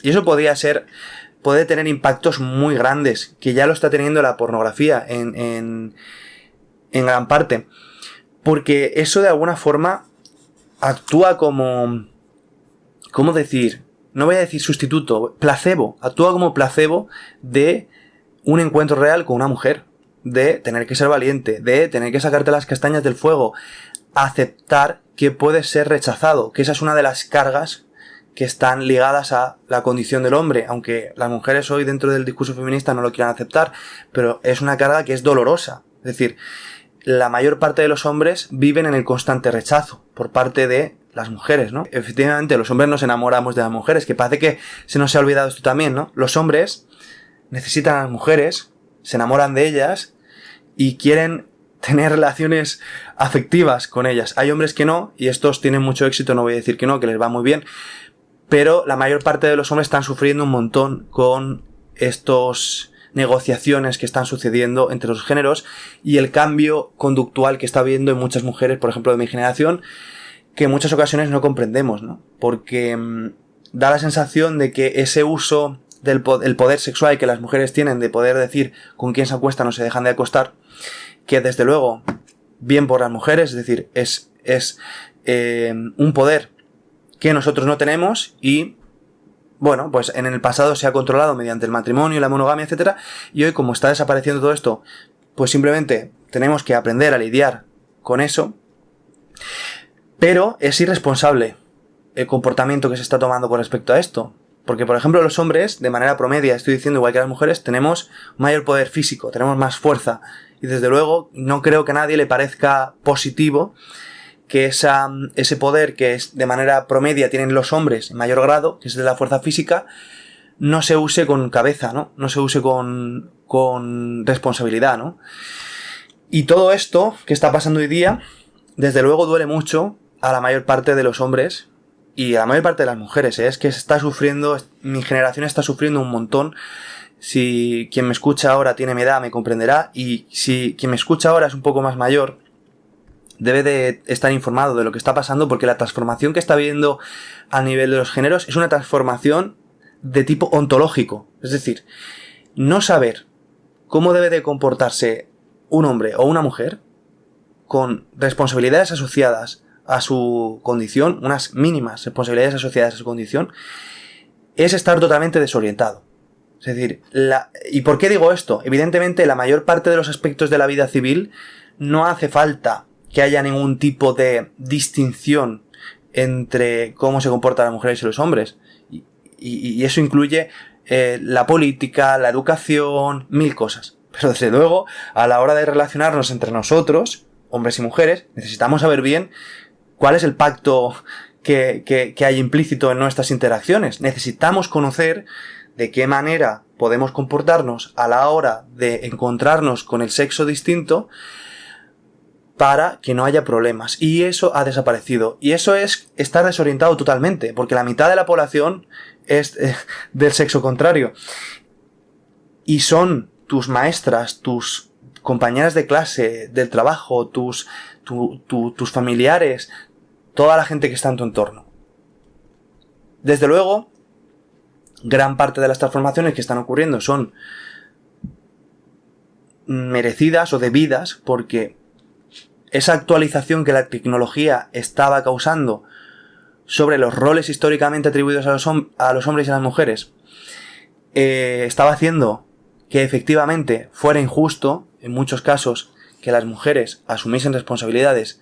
Y eso puede tener impactos muy grandes, que ya lo está teniendo la pornografía en gran parte. Porque eso de alguna forma actúa como... ¿Cómo decir? No voy a decir sustituto, placebo. Actúa como placebo de un encuentro real con una mujer. De tener que ser valiente, de tener que sacarte las castañas del fuego, aceptar que puedes ser rechazado, que esa es una de las cargas que están ligadas a la condición del hombre, aunque las mujeres hoy dentro del discurso feminista no lo quieran aceptar, pero es una carga que es dolorosa. Es decir, la mayor parte de los hombres viven en el constante rechazo por parte de las mujeres, ¿no? Efectivamente, los hombres nos enamoramos de las mujeres, que parece que se nos ha olvidado esto también, ¿no? Los hombres necesitan a las mujeres, se enamoran de ellas y quieren tener relaciones afectivas con ellas. Hay hombres que no, y estos tienen mucho éxito, no voy a decir que no, que les va muy bien, pero la mayor parte de los hombres están sufriendo un montón con estos negociaciones que están sucediendo entre los géneros y el cambio conductual que está habiendo en muchas mujeres, por ejemplo de mi generación, que en muchas ocasiones no comprendemos, ¿no? Porque da la sensación de que ese uso del poder sexual que las mujeres tienen de poder decir con quién se acuestan o se dejan de acostar, que desde luego, bien por las mujeres, es decir, es un poder que nosotros no tenemos y, pues en el pasado se ha controlado mediante el matrimonio, la monogamia, etcétera, y hoy como está desapareciendo todo esto, pues simplemente tenemos que aprender a lidiar con eso, pero es irresponsable el comportamiento que se está tomando con respecto a esto. Porque, por ejemplo, los hombres, de manera promedia, estoy diciendo igual que las mujeres, tenemos mayor poder físico, tenemos más fuerza. Y desde luego, no creo que a nadie le parezca positivo que ese poder que es de manera promedia tienen los hombres en mayor grado, que es de la fuerza física, no se use con cabeza, ¿no? No se use con responsabilidad, ¿no? Y todo esto que está pasando hoy día, desde luego duele mucho a la mayor parte de los hombres y la mayor parte de las mujeres, es que se está sufriendo, mi generación está sufriendo un montón. Si quien me escucha ahora tiene mi edad me comprenderá, y si quien me escucha ahora es un poco más mayor, debe de estar informado de lo que está pasando, porque la transformación que está habiendo a nivel de los géneros es una transformación de tipo ontológico. Es decir, no saber cómo debe de comportarse un hombre o una mujer con responsabilidades asociadas a su condición, unas mínimas responsabilidades asociadas a su condición, es estar totalmente desorientado. Es decir, ¿y por qué digo esto? Evidentemente, la mayor parte de los aspectos de la vida civil no hace falta que haya ningún tipo de distinción entre cómo se comportan las mujeres y los hombres. Y eso incluye la política, la educación, 1000 cosas. Pero desde luego, a la hora de relacionarnos entre nosotros, hombres y mujeres, necesitamos saber bien cuál es el pacto que hay implícito en nuestras interacciones. Necesitamos conocer de qué manera podemos comportarnos a la hora de encontrarnos con el sexo distinto para que no haya problemas. Y eso ha desaparecido. Y eso es estar desorientado totalmente, porque la mitad de la población es del sexo contrario. Y son tus maestras, tus compañeras de clase, del trabajo, tus familiares, toda la gente que está en tu entorno. Desde luego, gran parte de las transformaciones que están ocurriendo son merecidas o debidas, porque esa actualización que la tecnología estaba causando sobre los roles históricamente atribuidos a los hombres y a las mujeres estaba haciendo que efectivamente fuera injusto, en muchos casos, que las mujeres asumiesen responsabilidades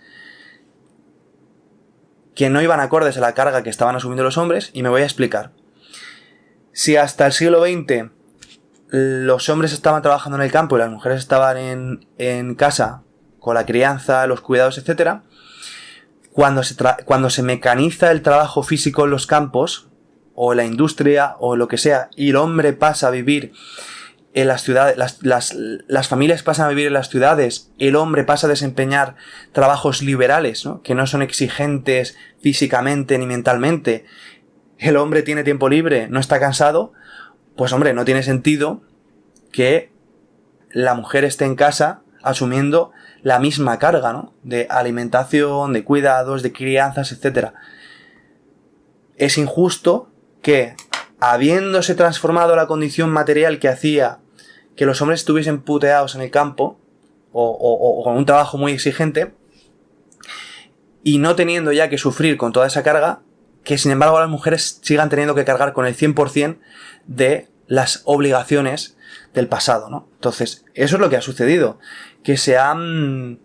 que no iban acordes a la carga que estaban asumiendo los hombres, y me voy a explicar. Si hasta el siglo XX los hombres estaban trabajando en el campo y las mujeres estaban en casa con la crianza, los cuidados, etc., cuando se mecaniza el trabajo físico en los campos, o en la industria, o lo que sea, y el hombre pasa a vivir en las ciudades, las familias pasan a vivir en las ciudades, el hombre pasa a desempeñar trabajos liberales, ¿no?, que no son exigentes físicamente ni mentalmente, el hombre tiene tiempo libre, no está cansado, pues hombre, no tiene sentido que la mujer esté en casa asumiendo la misma carga, ¿no?, de alimentación, de cuidados, de crianzas, etc. Es injusto que, habiéndose transformado la condición material que hacía que los hombres estuviesen puteados en el campo, o con un trabajo muy exigente, y no teniendo ya que sufrir con toda esa carga, que sin embargo las mujeres sigan teniendo que cargar con el 100% de las obligaciones del pasado, ¿no? Entonces, eso es lo que ha sucedido, que al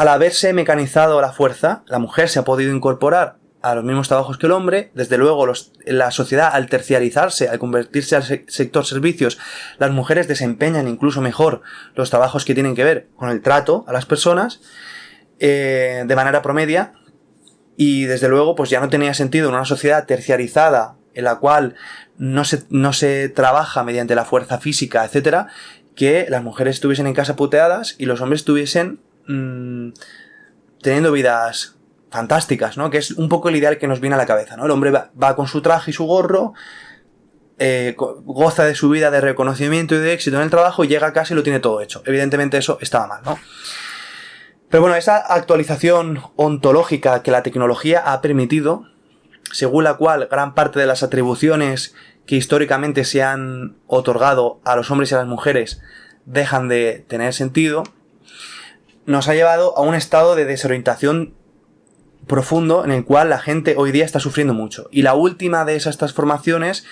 haberse mecanizado la fuerza, la mujer se ha podido incorporar a los mismos trabajos que el hombre. Desde luego, la sociedad, al terciarizarse, al convertirse al sector servicios, las mujeres desempeñan incluso mejor los trabajos que tienen que ver con el trato a las personas, de manera promedia, y desde luego pues ya no tenía sentido en una sociedad terciarizada en la cual no se trabaja mediante la fuerza física, etcétera, que las mujeres estuviesen en casa puteadas y los hombres estuviesen teniendo vidas fantásticas, ¿no? Que es un poco el ideal que nos viene a la cabeza, ¿no? El hombre va con su traje y su gorro, goza de su vida de reconocimiento y de éxito en el trabajo, y llega a casa y lo tiene todo hecho. Evidentemente eso estaba mal, ¿no? Pero bueno, esa actualización ontológica que la tecnología ha permitido, según la cual gran parte de las atribuciones que históricamente se han otorgado a los hombres y a las mujeres dejan de tener sentido, nos ha llevado a un estado de desorientación profundo en el cual la gente hoy día está sufriendo mucho. Y la última de esas transformaciones,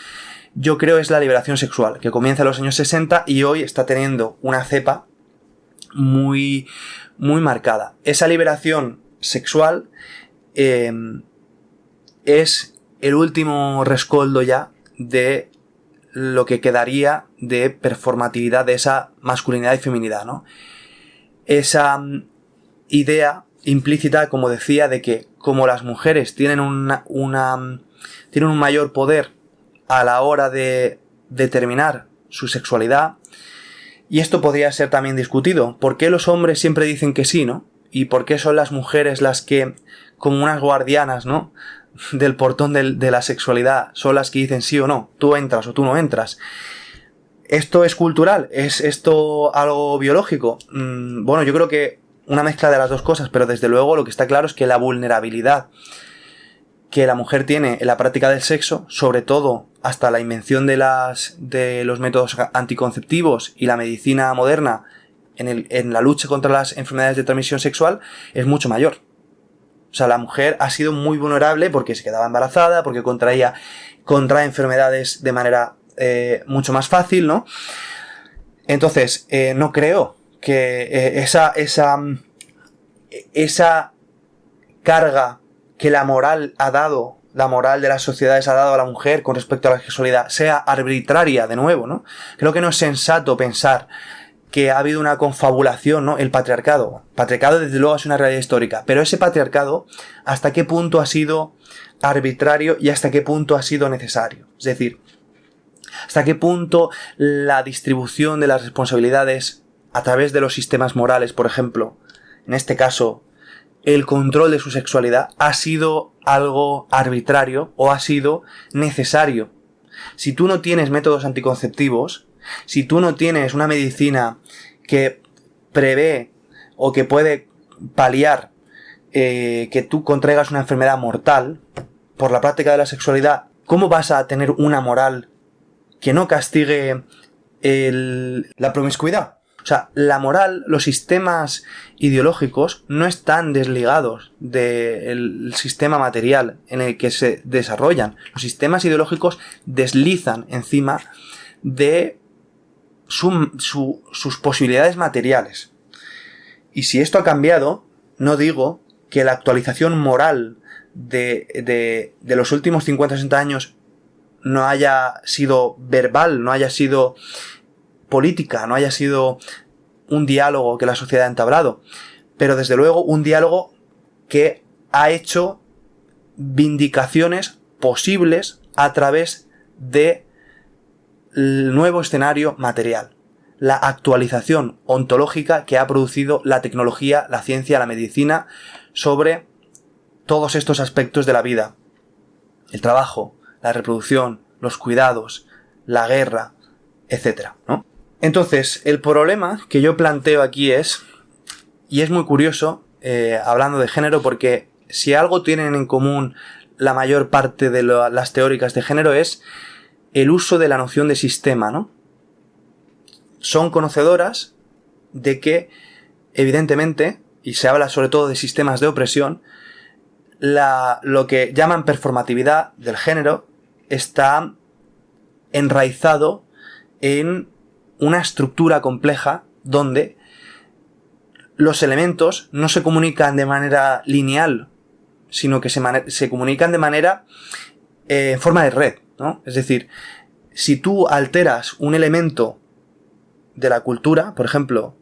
yo creo, es la liberación sexual, que comienza en los años 60 y hoy está teniendo una cepa muy, muy marcada. Esa liberación sexual es el último rescoldo ya de lo que quedaría de performatividad de esa masculinidad y feminidad, ¿no? Esa idea implícita, como decía, de que como las mujeres tienen tienen un mayor poder a la hora de determinar su sexualidad, y esto podría ser también discutido. ¿Por qué los hombres siempre dicen que sí, no? ¿Y por qué son las mujeres las que, como unas guardianas, ¿no?, del portón de la sexualidad son las que dicen sí o no, tú entras o tú no entras. ¿Esto es cultural? ¿Es esto algo biológico? Bueno, yo creo que una mezcla de las dos cosas, pero desde luego lo que está claro es que la vulnerabilidad que la mujer tiene en la práctica del sexo, sobre todo hasta la invención de los métodos anticonceptivos y la medicina moderna en la lucha contra las enfermedades de transmisión sexual, es mucho mayor. O sea, la mujer ha sido muy vulnerable porque se quedaba embarazada, porque contrae enfermedades de manera mucho más fácil, ¿no? Entonces, no creo que esa carga que la moral de las sociedades ha dado a la mujer con respecto a la sexualidad sea arbitraria de nuevo, ¿no? Creo que no es sensato pensar que ha habido una confabulación, ¿no? El patriarcado. Patriarcado desde luego es una realidad histórica, pero ese patriarcado, ¿hasta qué punto ha sido arbitrario y hasta qué punto ha sido necesario? Es decir, ¿hasta qué punto la distribución de las responsabilidades a través de los sistemas morales, por ejemplo, en este caso, el control de su sexualidad, ha sido algo arbitrario o ha sido necesario? Si tú no tienes métodos anticonceptivos, si tú no tienes una medicina que prevé o que puede paliar que tú contraigas una enfermedad mortal por la práctica de la sexualidad, ¿cómo vas a tener una moral que no castigue la promiscuidad? O sea, la moral, los sistemas ideológicos no están desligados del sistema material en el que se desarrollan. Los sistemas ideológicos deslizan encima de sus posibilidades materiales. Y si esto ha cambiado, no digo que la actualización moral de los últimos 50 o 60 años no haya sido verbal, no haya sido política, no haya sido un diálogo que la sociedad ha entablado, pero desde luego un diálogo que ha hecho vindicaciones posibles a través de el nuevo escenario material, la actualización ontológica que ha producido la tecnología, la ciencia, la medicina sobre todos estos aspectos de la vida: el trabajo, la reproducción, los cuidados, la guerra, etcétera, ¿no? Entonces, el problema que yo planteo aquí es muy curioso, hablando de género, porque si algo tienen en común la mayor parte de las teóricas de género es el uso de la noción de sistema, ¿no? Son conocedoras de que, evidentemente, y se habla sobre todo de sistemas de opresión, lo que llaman performatividad del género está enraizado en una estructura compleja donde los elementos no se comunican de manera lineal, sino que se comunican de manera en forma de red, ¿no? Es decir, si tú alteras un elemento de la cultura, por ejemplo,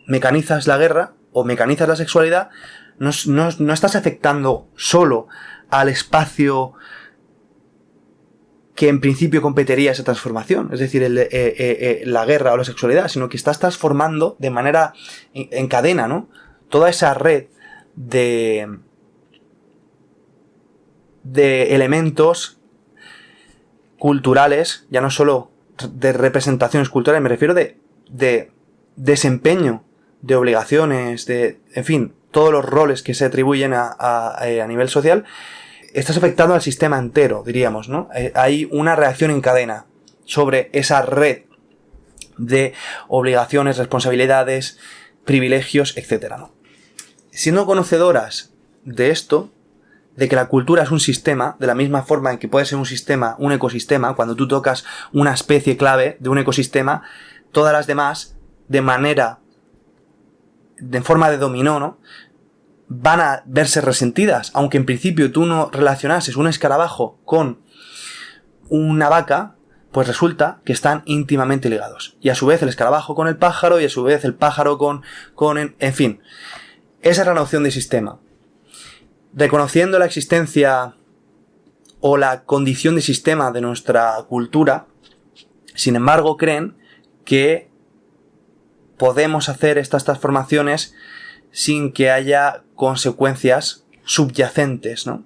mecanizas la guerra o mecanizas la sexualidad, no estás afectando solo al espacio que en principio competiría esa transformación, es decir, la guerra o la sexualidad, sino que estás transformando de manera en cadena, ¿no? Toda esa red de elementos culturales, ya no solo de representaciones culturales, me refiero de desempeño, de obligaciones, en fin, todos los roles que se atribuyen a nivel social. Estás afectando al sistema entero, diríamos, ¿no? Hay una reacción en cadena sobre esa red de obligaciones, responsabilidades, privilegios, etc., ¿no? Siendo conocedoras de esto, de que la cultura es un sistema, de la misma forma en que puede ser un sistema, un ecosistema, cuando tú tocas una especie clave de un ecosistema, todas las demás, de forma de dominó, ¿no?, van a verse resentidas, aunque en principio tú no relacionases un escarabajo con una vaca, pues resulta que están íntimamente ligados. Y a su vez el escarabajo con el pájaro, y a su vez el pájaro en fin. Esa es la noción de sistema. Reconociendo la existencia o la condición de sistema de nuestra cultura, sin embargo creen que podemos hacer estas transformaciones sin que haya consecuencias subyacentes, ¿no?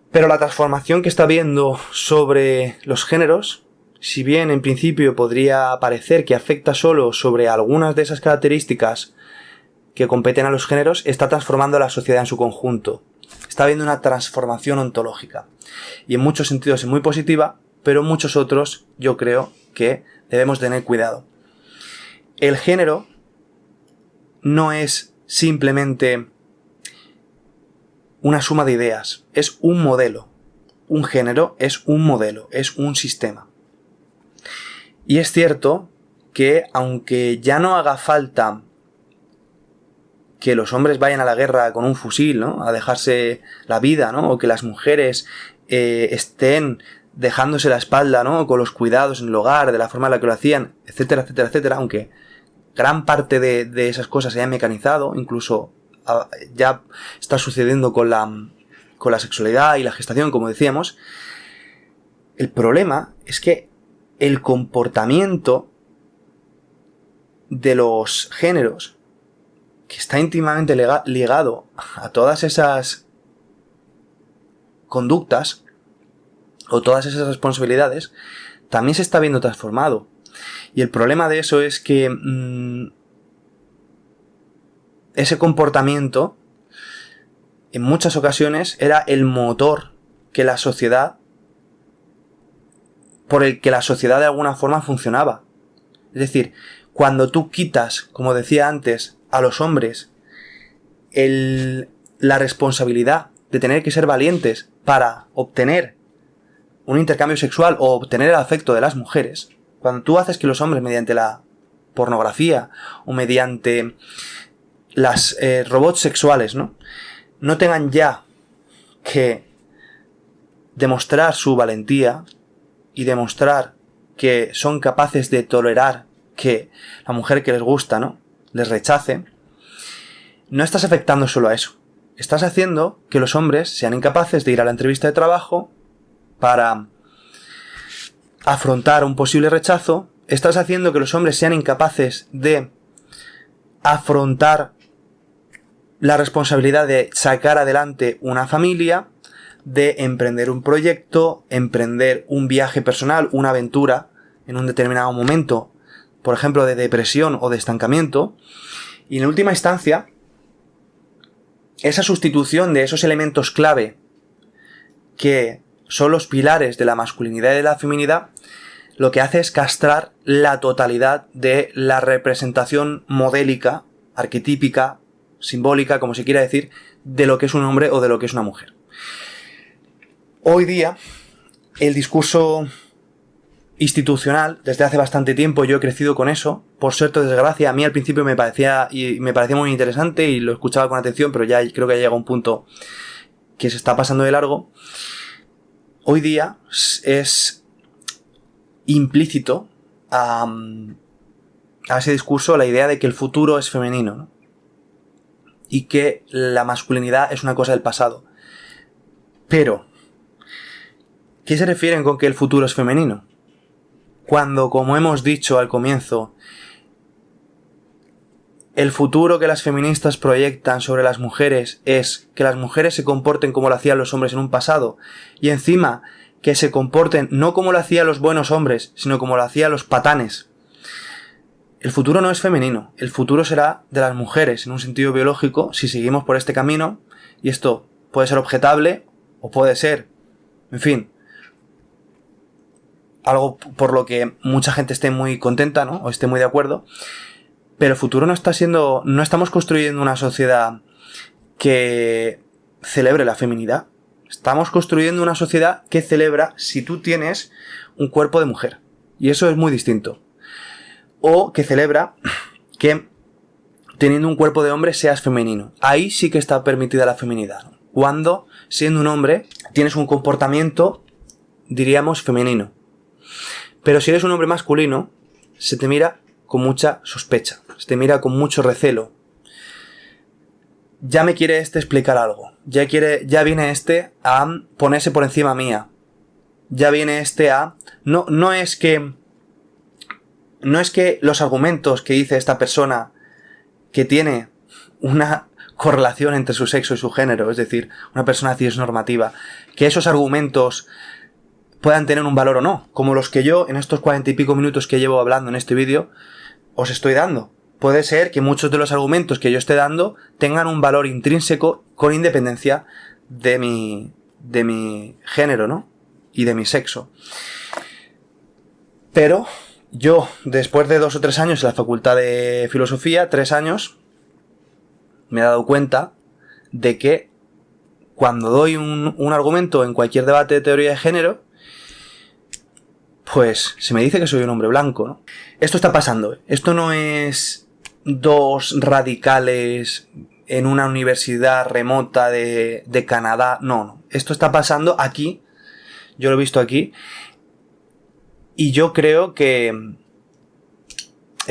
Pero la transformación que está habiendo sobre los géneros, si bien en principio podría parecer que afecta solo sobre algunas de esas características que competen a los géneros, está transformando a la sociedad en su conjunto. Está habiendo una transformación ontológica. Y en muchos sentidos es muy positiva, pero en muchos otros yo creo que debemos tener cuidado. El género no es simplemente una suma de ideas, es un modelo. Un género es un modelo, es un sistema. Y es cierto que aunque ya no haga falta que los hombres vayan a la guerra con un fusil, ¿no?, a dejarse la vida, ¿no?, o que las mujeres estén dejándose la espalda, ¿no?, con los cuidados en el hogar, de la forma en la que lo hacían, etcétera, etcétera, etcétera, aunque gran parte de esas cosas se hayan mecanizado, incluso ya está sucediendo con la sexualidad y la gestación, como decíamos. El problema es que el comportamiento de los géneros, que está íntimamente ligado a todas esas conductas o todas esas responsabilidades, también se está viendo transformado. Y el problema de eso es que ese comportamiento en muchas ocasiones era el motor que la sociedad, por el que la sociedad de alguna forma funcionaba. Es decir, cuando tú quitas, como decía antes, a los hombres la responsabilidad de tener que ser valientes para obtener un intercambio sexual o obtener el afecto de las mujeres, cuando tú haces que los hombres, mediante la pornografía o mediante las robots sexuales, no tengan ya que demostrar su valentía y demostrar que son capaces de tolerar que la mujer que les gusta, les rechace, no estás afectando solo a eso. Estás haciendo que los hombres sean incapaces de ir a la entrevista de trabajo para afrontar un posible rechazo. Estás haciendo que los hombres sean incapaces de afrontar la responsabilidad de sacar adelante una familia, de emprender un proyecto, emprender un viaje personal, una aventura en un determinado momento, por ejemplo, de depresión o de estancamiento. Y en última instancia, esa sustitución de esos elementos clave que son los pilares de la masculinidad y de la feminidad, lo que hace es castrar la totalidad de la representación modélica, arquetípica, simbólica, como se quiera decir, de lo que es un hombre o de lo que es una mujer. Hoy día, el discurso institucional, desde hace bastante tiempo yo he crecido con eso, por suerte o desgracia, a mí al principio me parecía muy interesante y lo escuchaba con atención, pero ya creo que ha llegado un punto que se está pasando de largo. Hoy día es implícito a ese discurso la idea de que el futuro es femenino, y que la masculinidad es una cosa del pasado. Pero, ¿qué se refieren con que el futuro es femenino? Cuando, como hemos dicho al comienzo, el futuro que las feministas proyectan sobre las mujeres es que las mujeres se comporten como lo hacían los hombres en un pasado, y encima que se comporten no como lo hacían los buenos hombres, sino como lo hacían los patanes. El futuro no es femenino, el futuro será de las mujeres en un sentido biológico si seguimos por este camino, y esto puede ser objetable o puede ser, en fin, algo por lo que mucha gente esté muy contenta, o esté muy de acuerdo. Pero el futuro no estamos construyendo una sociedad que celebre la feminidad. Estamos construyendo una sociedad que celebra si tú tienes un cuerpo de mujer. Y eso es muy distinto. O que celebra que teniendo un cuerpo de hombre seas femenino. Ahí sí que está permitida la feminidad. Cuando, siendo un hombre, tienes un comportamiento, diríamos, femenino. Pero si eres un hombre masculino, se te mira con mucha sospecha. Se te mira con mucho recelo. Ya me quiere explicar algo. Ya viene a ponerse por encima mía. Ya viene a... No es que los argumentos que dice esta persona que tiene una correlación entre su sexo y su género, es decir, una persona cisnormativa, que esos argumentos puedan tener un valor o no, como los que yo en estos 40 y pico minutos que llevo hablando en este vídeo os estoy dando. Puede ser que muchos de los argumentos que yo esté dando tengan un valor intrínseco con independencia de mi género, ¿no? Y de mi sexo. Pero yo, después de 2 o 3 años en la Facultad de Filosofía, 3 años, me he dado cuenta de que cuando doy un argumento en cualquier debate de teoría de género, pues se me dice que soy un hombre blanco, ¿no? Esto está pasando. Esto no es 2 radicales en una universidad remota de Canadá. No. Esto está pasando aquí. Yo lo he visto aquí. Y yo creo que... En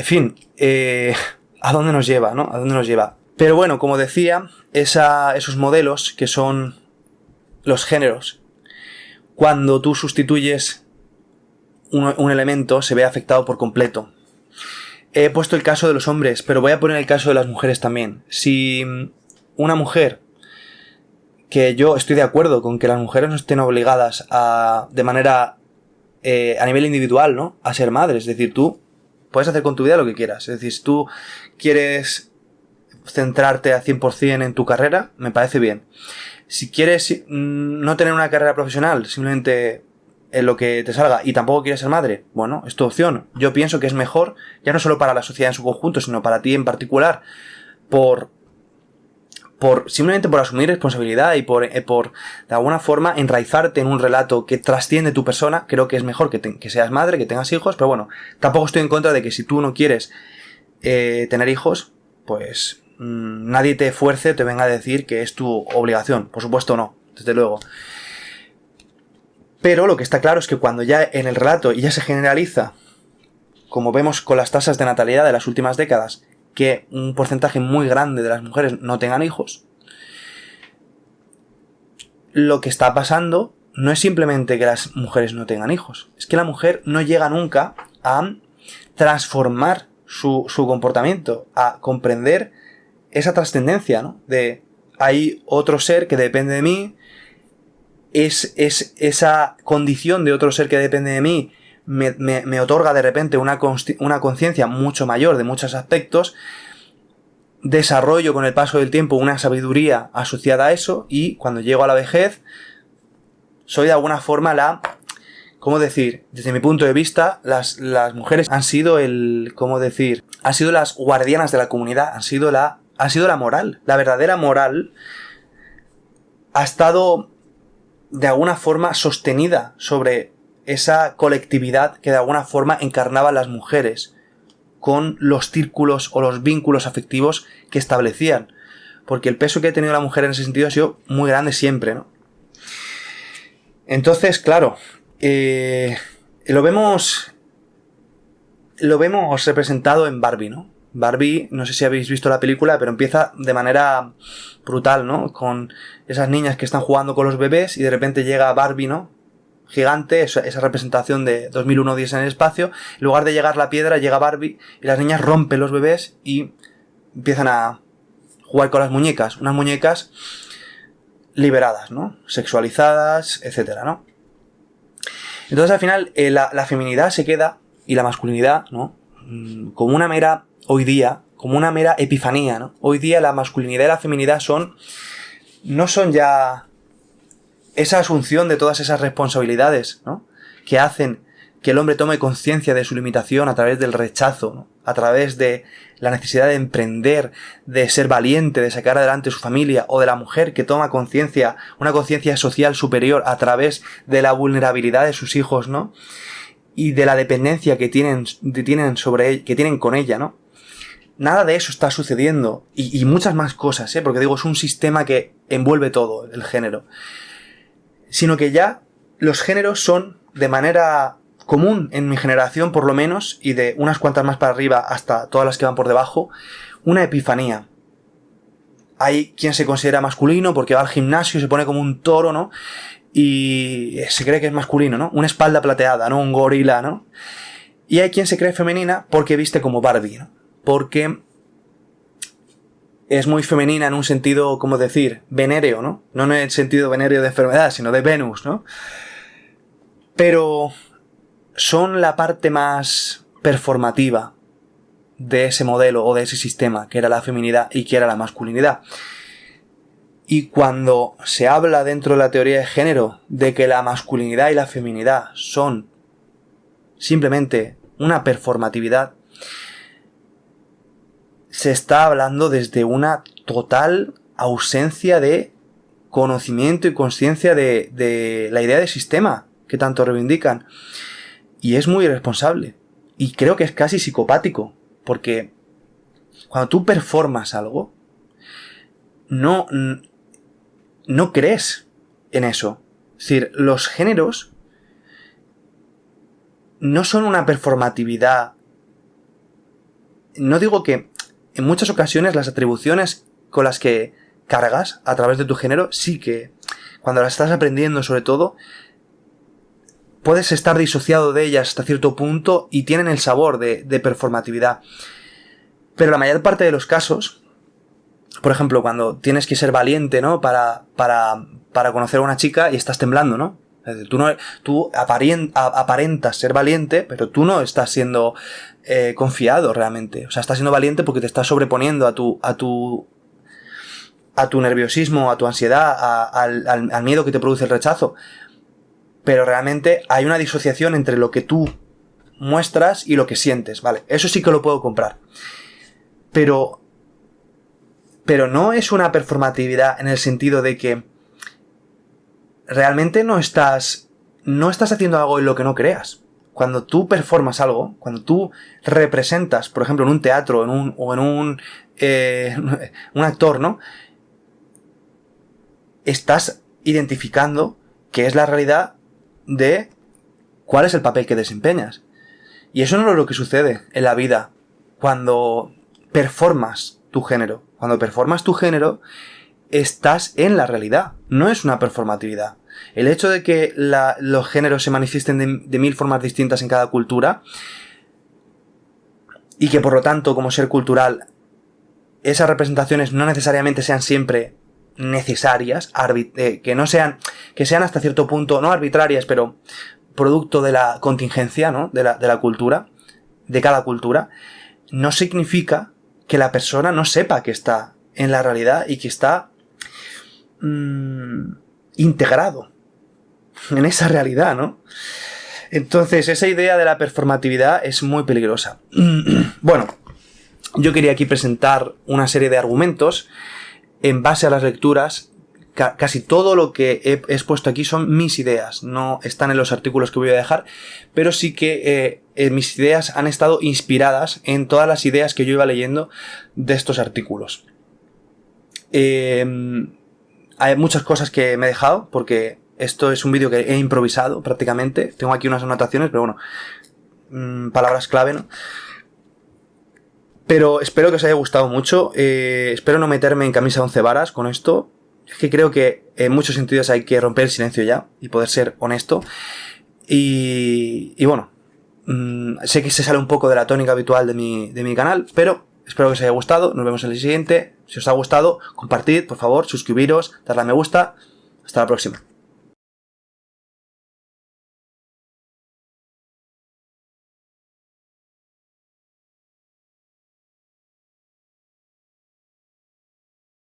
fin, ¿a dónde nos lleva, no? ¿A dónde nos lleva? Pero bueno, como decía, esos modelos que son los géneros, cuando tú sustituyes un elemento, se ve afectado por completo. He puesto el caso de los hombres, pero voy a poner el caso de las mujeres también. Si una mujer, que yo estoy de acuerdo con que las mujeres no estén obligadas de manera a nivel individual, ¿no?, a ser madres. Es decir, tú puedes hacer con tu vida lo que quieras. Es decir, si tú quieres centrarte al 100% en tu carrera, me parece bien. Si quieres no tener una carrera profesional, simplemente en lo que te salga, y tampoco quieres ser madre, bueno, es tu opción. Yo pienso que es mejor, ya no solo para la sociedad en su conjunto, sino para ti en particular, simplemente por asumir responsabilidad y por de alguna forma enraizarte en un relato que trasciende tu persona. Creo que es mejor que seas madre, que tengas hijos, pero bueno, tampoco estoy en contra de que si tú no quieres tener hijos, pues nadie te fuerce, te venga a decir que es tu obligación. Por supuesto no, desde luego. Pero lo que está claro es que cuando ya en el relato ya se generaliza, como vemos con las tasas de natalidad de las últimas décadas, que un porcentaje muy grande de las mujeres no tengan hijos, lo que está pasando no es simplemente que las mujeres no tengan hijos, es que la mujer no llega nunca a transformar su comportamiento, a comprender esa trascendencia, ¿no?, de hay otro ser que depende de mí, es esa condición de otro ser que depende de mí me otorga de repente una conciencia mucho mayor de muchos aspectos, desarrollo con el paso del tiempo una sabiduría asociada a eso, y cuando llego a la vejez soy de alguna forma ¿cómo decir? Desde mi punto de vista, las mujeres han sido han sido las guardianas de la comunidad, han sido la moral, la verdadera moral ha estado de alguna forma sostenida sobre esa colectividad que de alguna forma encarnaban las mujeres con los círculos o los vínculos afectivos que establecían, porque el peso que ha tenido la mujer en ese sentido ha sido muy grande siempre, ¿no? Entonces, claro, lo vemos representado en Barbie, ¿no? Barbie, no sé si habéis visto la película, pero empieza de manera brutal, ¿no? Con esas niñas que están jugando con los bebés y de repente llega Barbie, ¿no?, gigante, esa representación de 2001 Odisea en el espacio. En lugar de llegar la piedra, llega Barbie y las niñas rompen los bebés y empiezan a jugar con las muñecas, unas muñecas liberadas, ¿no?, sexualizadas, etcétera, ¿no? Entonces al final la feminidad se queda, y la masculinidad, ¿no?, como una mera, hoy día, como una mera epifanía, ¿no? Hoy día la masculinidad y la feminidad no son ya esa asunción de todas esas responsabilidades, ¿no?, que hacen que el hombre tome conciencia de su limitación a través del rechazo, ¿no?, a través de la necesidad de emprender, de ser valiente, de sacar adelante su familia, o de la mujer que toma conciencia, una conciencia social superior a través de la vulnerabilidad de sus hijos, ¿no?, y de la dependencia que tienen con ella, ¿no? Nada de eso está sucediendo, y muchas más cosas, porque digo, es un sistema que envuelve todo el género, sino que ya los géneros son de manera común en mi generación por lo menos, y de unas cuantas más para arriba hasta todas las que van por debajo, una epifanía. Hay quien se considera masculino porque va al gimnasio y se pone como un toro, ¿no?, y se cree que es masculino, ¿no?, una espalda plateada, ¿no?, un gorila, ¿no? Y hay quien se cree femenina porque viste como Barbie, ¿no?, porque es muy femenina en un sentido, ¿cómo decir? Venéreo, ¿no? No en el sentido venéreo de enfermedad, sino de Venus, ¿no? Pero son la parte más performativa de ese modelo o de ese sistema, que era la feminidad y que era la masculinidad. Y cuando se habla dentro de la teoría de género de que la masculinidad y la feminidad son simplemente una performatividad, se está hablando desde una total ausencia de conocimiento y conciencia de la idea de sistema que tanto reivindican. Y es muy irresponsable. Y creo que es casi psicopático. Porque cuando tú performas algo, no crees en eso. Es decir, los géneros no son una performatividad. No digo que en muchas ocasiones las atribuciones con las que cargas a través de tu género, sí que cuando las estás aprendiendo sobre todo, puedes estar disociado de ellas hasta cierto punto y tienen el sabor de performatividad. Pero la mayor parte de los casos, por ejemplo, cuando tienes que ser valiente, ¿no? Para conocer a una chica y estás temblando, ¿no? Es decir, tú aparentas ser valiente, pero tú no estás siendo confiado realmente. O sea, estás siendo valiente porque te estás sobreponiendo a tu nerviosismo, a tu ansiedad, al miedo que te produce el rechazo. Pero realmente hay una disociación entre lo que tú muestras y lo que sientes, ¿vale? Eso sí que lo puedo comprar. Pero no es una performatividad en el sentido de que realmente no estás haciendo algo en lo que no creas. Cuando tú performas algo, cuando tú representas, por ejemplo, en un teatro, un actor, ¿no? Estás identificando qué es la realidad de cuál es el papel que desempeñas. Y eso no es lo que sucede en la vida cuando performas tu género. Cuando performas tu género, estás en la realidad. No es una performatividad. El hecho de que los géneros se manifiesten de mil formas distintas en cada cultura y que por lo tanto, como ser cultural, esas representaciones no necesariamente sean siempre necesarias, que sean hasta cierto punto, no arbitrarias, pero producto de la contingencia, ¿no? de la cultura, de cada cultura, no significa que la persona no sepa que está en la realidad y que está integrado en esa realidad, ¿no? Entonces, esa idea de la performatividad es muy peligrosa. Bueno, yo quería aquí presentar una serie de argumentos en base a las lecturas. Casi todo lo que he expuesto aquí son mis ideas, no están en los artículos que voy a dejar, pero sí que mis ideas han estado inspiradas en todas las ideas que yo iba leyendo de estos artículos. Hay muchas cosas que me he dejado, porque esto es un vídeo que he improvisado prácticamente. Tengo aquí unas anotaciones, pero bueno, palabras clave, ¿no? Pero espero que os haya gustado mucho. Espero no meterme en camisa de 11 varas con esto. Es que creo que en muchos sentidos hay que romper el silencio ya y poder ser honesto. Y bueno, sé que se sale un poco de la tónica habitual de mi canal, pero espero que os haya gustado. Nos vemos en el siguiente. Si os ha gustado, compartid, por favor, suscribiros, darle a me gusta. Hasta la próxima.